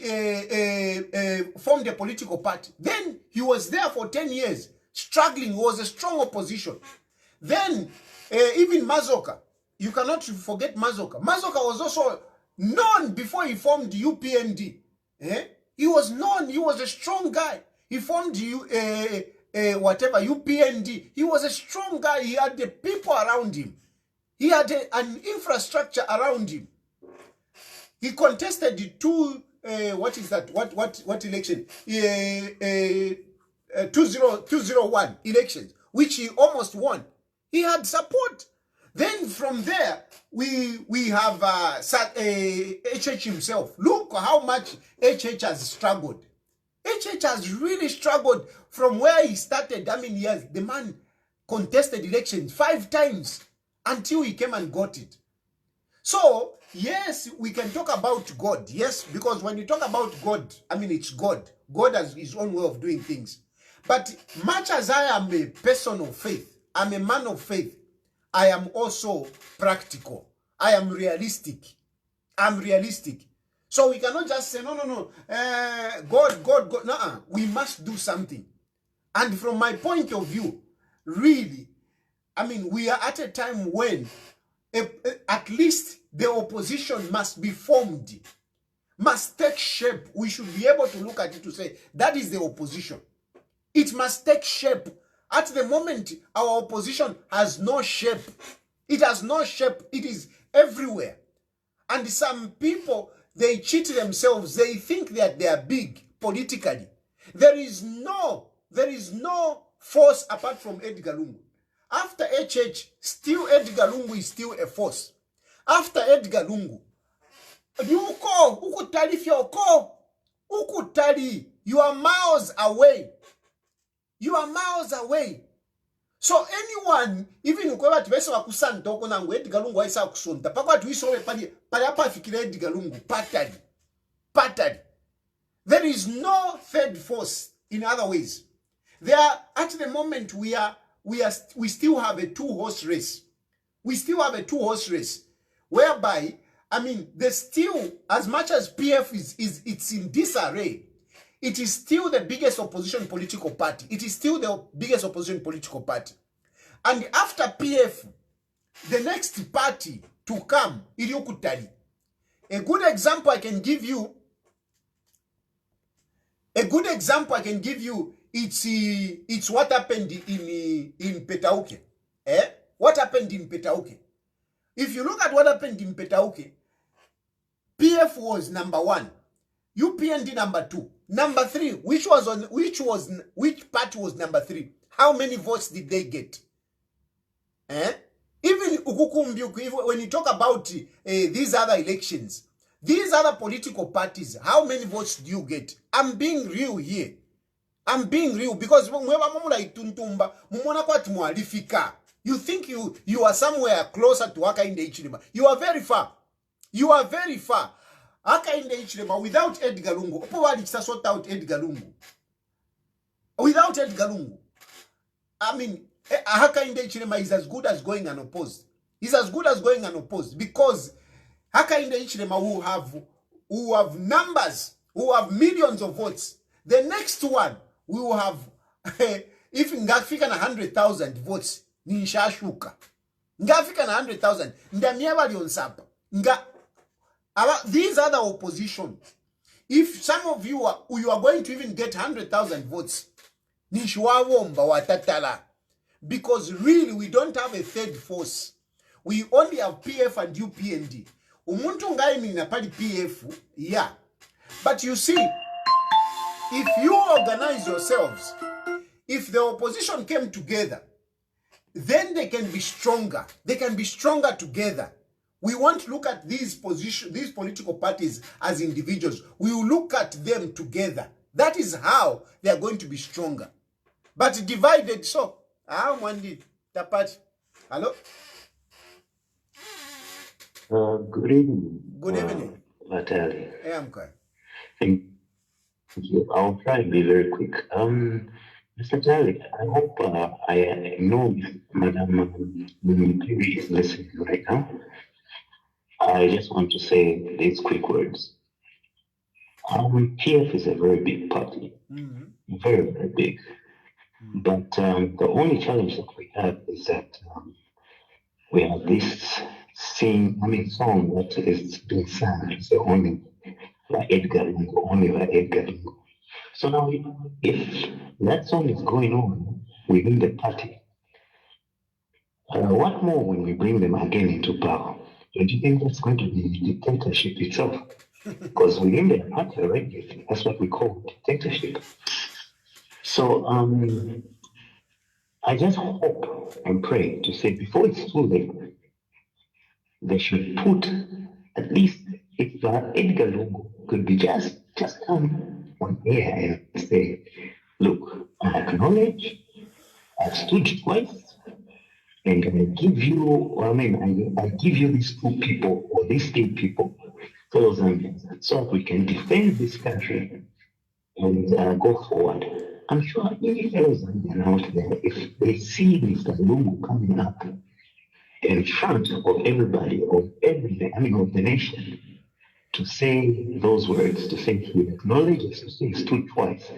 formed a political party. Then he was there for 10 years, struggling, was a strong opposition. Then even Mazoka, you cannot forget Mazoka. Mazoka was also known before he formed UPND. He was known, he was a strong guy. He formed UPND. He was a strong guy. He had the people around him. He had an infrastructure around him. He contested the 2001 elections, which he almost won. He had support. Then from there, we have HH himself. Look how much HH has struggled. HH has really struggled from where he started. I mean, the man contested elections 5 times until he came and got it. So, yes, we can talk about God. Yes, because when you talk about God, I mean, it's God. God has his own way of doing things. But much as I am a person of faith, I'm a man of faith, I am also practical. I am realistic. I'm realistic. So we cannot just say, no. God. No, we must do something. And from my point of view, really, I mean, we are at a time when at least the opposition must be formed, must take shape. We should be able to look at it to say, that is the opposition. It must take shape. At the moment, our opposition has no shape. It has no shape. It is everywhere. And some people, they cheat themselves. They think that they are big politically. There is no force apart from Edgar Lungu. After HH, still Edgar Lungu is still a force. After Edgar Lungu, you are miles away. You are miles away. So anyone, even ukwewa tibese wakusanta huko nangu Edgar Lungu waisa kusonta. Pakwa tuisowe pali hapa fikira Edgar Lungu. Patadi. There is no third force in other ways. There, at the moment, we still have a 2-horse race. We still have a 2-horse race. Whereby, I mean, there's still, as much as PF it's in disarray, it is still the biggest opposition political party. It is still the biggest opposition political party. And after PF, the next party to come, Iliokutali. A good example I can give you, it's what happened in Petauke. What happened in Petauke? If you look at what happened in Petauke, PF was number 1, UPND number 2, number 3. Which party was number 3? How many votes did they get? Even when you talk about these other elections, these other political parties, how many votes do you get? I'm being real here. I'm being real because you think you are somewhere closer to Hakainde Hichilema. You are very far. You are very far. Hakainde Hichilema without Edgar Lungu. Probably sort out Edgar Lungu. Without Edgar Lungu. I mean, Hakainde Hichilema is as good as going unopposed. He's as good as going unopposed because Hakainde Hichilema who have numbers, who have millions of votes. The next one, we will have, if ngafika na 100,000 votes, nishashuka. Ngafika na 100,000, ndamiaba lionsapa. These other oppositions, If some of you are going to even get 100,000 votes, Nishwawomba watatala. Because really we don't have a third force. We only have PF and UPND. Umuntu ngai mina pali PF, yeah. But you see, if you organize yourselves, if the opposition came together, then they can be stronger. They can be stronger together. We won't look at these political parties as individuals. We will look at them together. That is how they are going to be stronger. But divided, so Mwandi Tapati. Hello? Good evening. Good evening. Tayali. Hey, I'm good. Thank you. I'll try and be very quick. Mr. Tayali, I hope I know Madam Lungu is listening right now. I just want to say these quick words. PF is a very big party, very, very big. But the only challenge that we have is that we have this song that is being sung. It's the only by Edgar Lungu, only by Edgar Lungu. So now, if that song is going on within the party, what more when we bring them again into power? Don't you think that's going to be dictatorship itself? Because within the party already, that's what we call dictatorship. So I just hope and pray to say before it's too late, they should put at least if Edgar Lungu could be just come on air and say, look, I acknowledge I've stood twice. And I give you, I give you these 2 people or these 8 people, fellow Zambians, so that we can defend this country and go forward. I'm sure any fellow Zambian out there, if they see Mr. Lungu coming up in front of everybody, of the nation, to say those words, to say he acknowledges, to say he stood twice,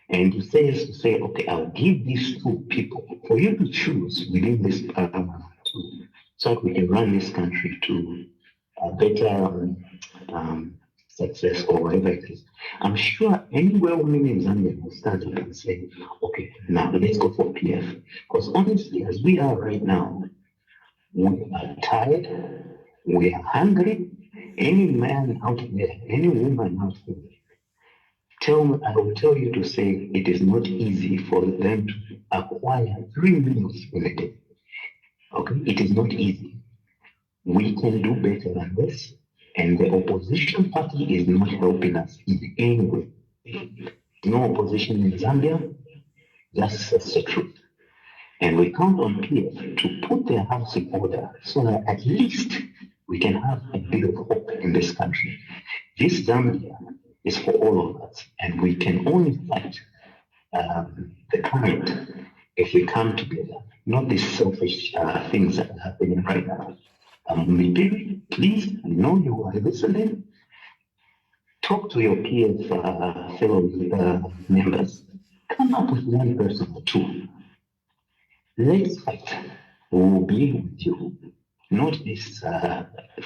and he says to say, okay, I'll give these 2 people for you to choose within this so that we can run this country to a better success or whatever it is. I'm sure any well-meaning Zambian will stand up and say, okay, now let's go for PF. Because honestly, as we are right now, we are tired, we are hungry. Any man out there, any woman out there, I will tell you to say it is not easy for them to acquire 3 meals in a day. Okay, it is not easy. We can do better than this, and the opposition party is not helping us in any way. No opposition in Zambia, that's the truth. And we count on PF to put their house in order so that at least we can have a bit of hope in this country. This Zambia is for all of us, and we can only fight the current if we come together, not these selfish things that are happening right now. Please, I know you are listening. Talk to your PF fellow members. Come up with 1 person or 2. Let's fight. We will be with you, not this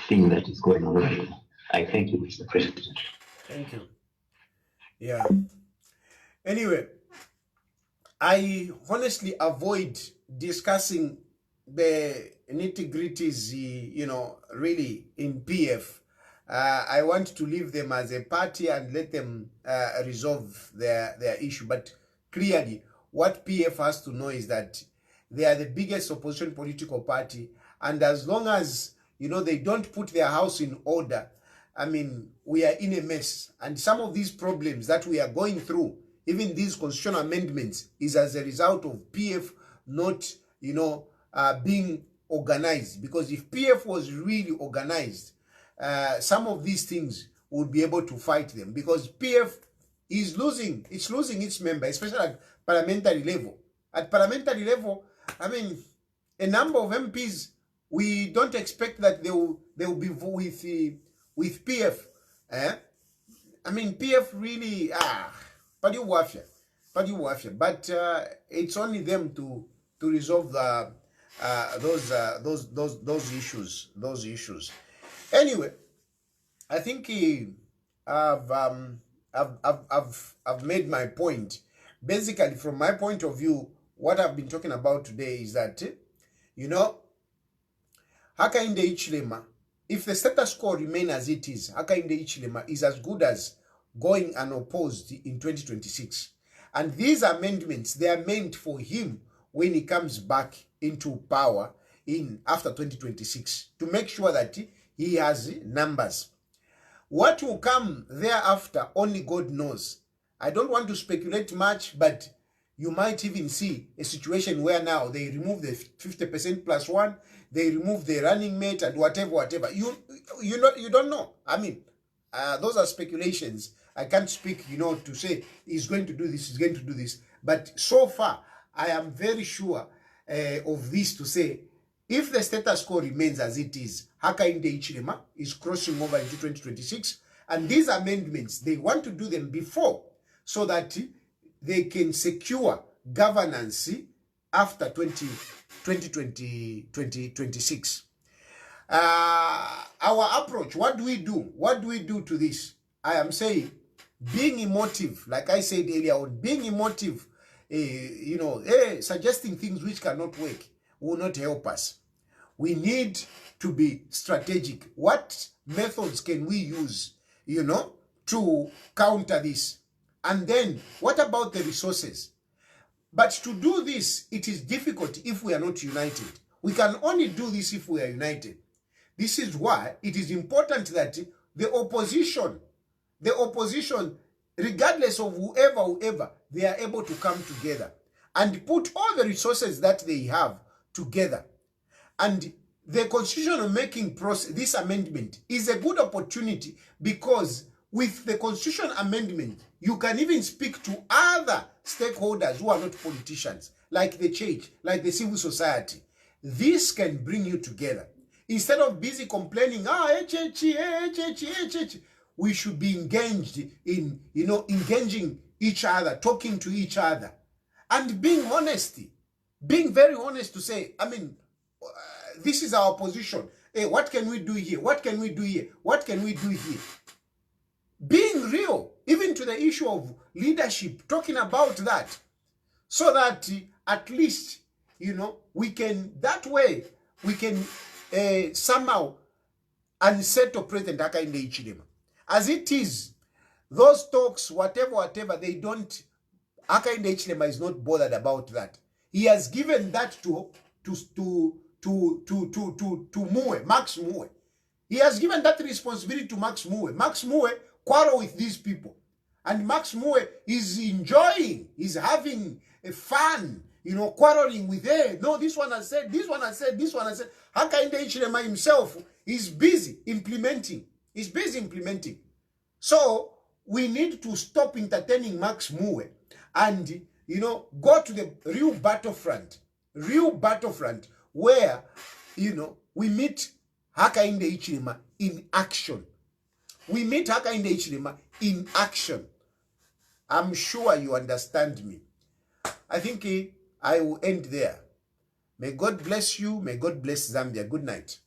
thing that is going on right now. I thank you, Mr. President. Thank you. Yeah. Anyway, I honestly avoid discussing the nitty-gritties, really in PF. I want to leave them as a party and let them resolve their issue. But clearly, what PF has to know is that they are the biggest opposition political party. And as long as, they don't put their house in order, we are in a mess. And some of these problems that we are going through, even these constitutional amendments, is as a result of PF not, being organized. Because if PF was really organized, some of these things would be able to fight them. Because PF is losing its member, especially at parliamentary level. At parliamentary level, a number of MPs, we don't expect that they will be with PF. PF really but it's only them to resolve those issues. Anyway, I think I've made my point. Basically, from my point of view, what I've been talking about today is that, you know, Hakainde Hichilema, if the status quo remains as it is, Hakainde Hichilema is as good as going unopposed in 2026. And these amendments, they are meant for him when he comes back into power after 2026, to make sure that he has numbers. What will come thereafter, only God knows. I don't want to speculate much, but you might even see a situation where now they remove the 50% plus one, they remove the running mate and whatever. You don't know. I mean, those are speculations. I can't speak, to say he's going to do this, he's going to do this. But so far, I am very sure of this to say, if the status quo remains as it is, Hakainde Hichilema is crossing over into 2026, and these amendments, they want to do them before, so that they can secure governance after 2026. Our approach, what do we do? What do we do to this? I am saying, being emotive, like I said earlier on, being emotive, suggesting things which cannot work will not help us. We need to be strategic. What methods can we use, to counter this? And then, what about the resources? But to do this, it is difficult if we are not united. We can only do this if we are united. This is why it is important that the opposition, regardless of whoever, they are able to come together and put all the resources that they have together. And the constitutional making process, this amendment, is a good opportunity, because with the constitutional amendment, you can even speak to other stakeholders who are not politicians, like the church, like the civil society. This can bring you together. Instead of busy complaining, we should be engaged in, engaging each other, talking to each other, and being very honest to say, this is our position. Hey, what can we do here? What can we do here? What can we do here? Being real, even to the issue of leadership, talking about that, so that at least, we can somehow unsettle President Hakainde Hichilema. As it is, those talks, whatever, they don't, Hakainde Hichilema is not bothered about that. He has given that to Max Muwe. He has given that responsibility to Max Muwe. Max Muwe quarrel with these people. And Max Muwe is enjoying, he's having a fun, quarreling with, hey, no, this one has said, this one has said, this one has said. Hakainde Hichilema himself is busy implementing. So we need to stop entertaining Max Muwe and, go to the real battlefront where, we meet Hakainde Hichilema in action. I'm sure you understand me. I think I will end there. May God bless you. May God bless Zambia. Good night.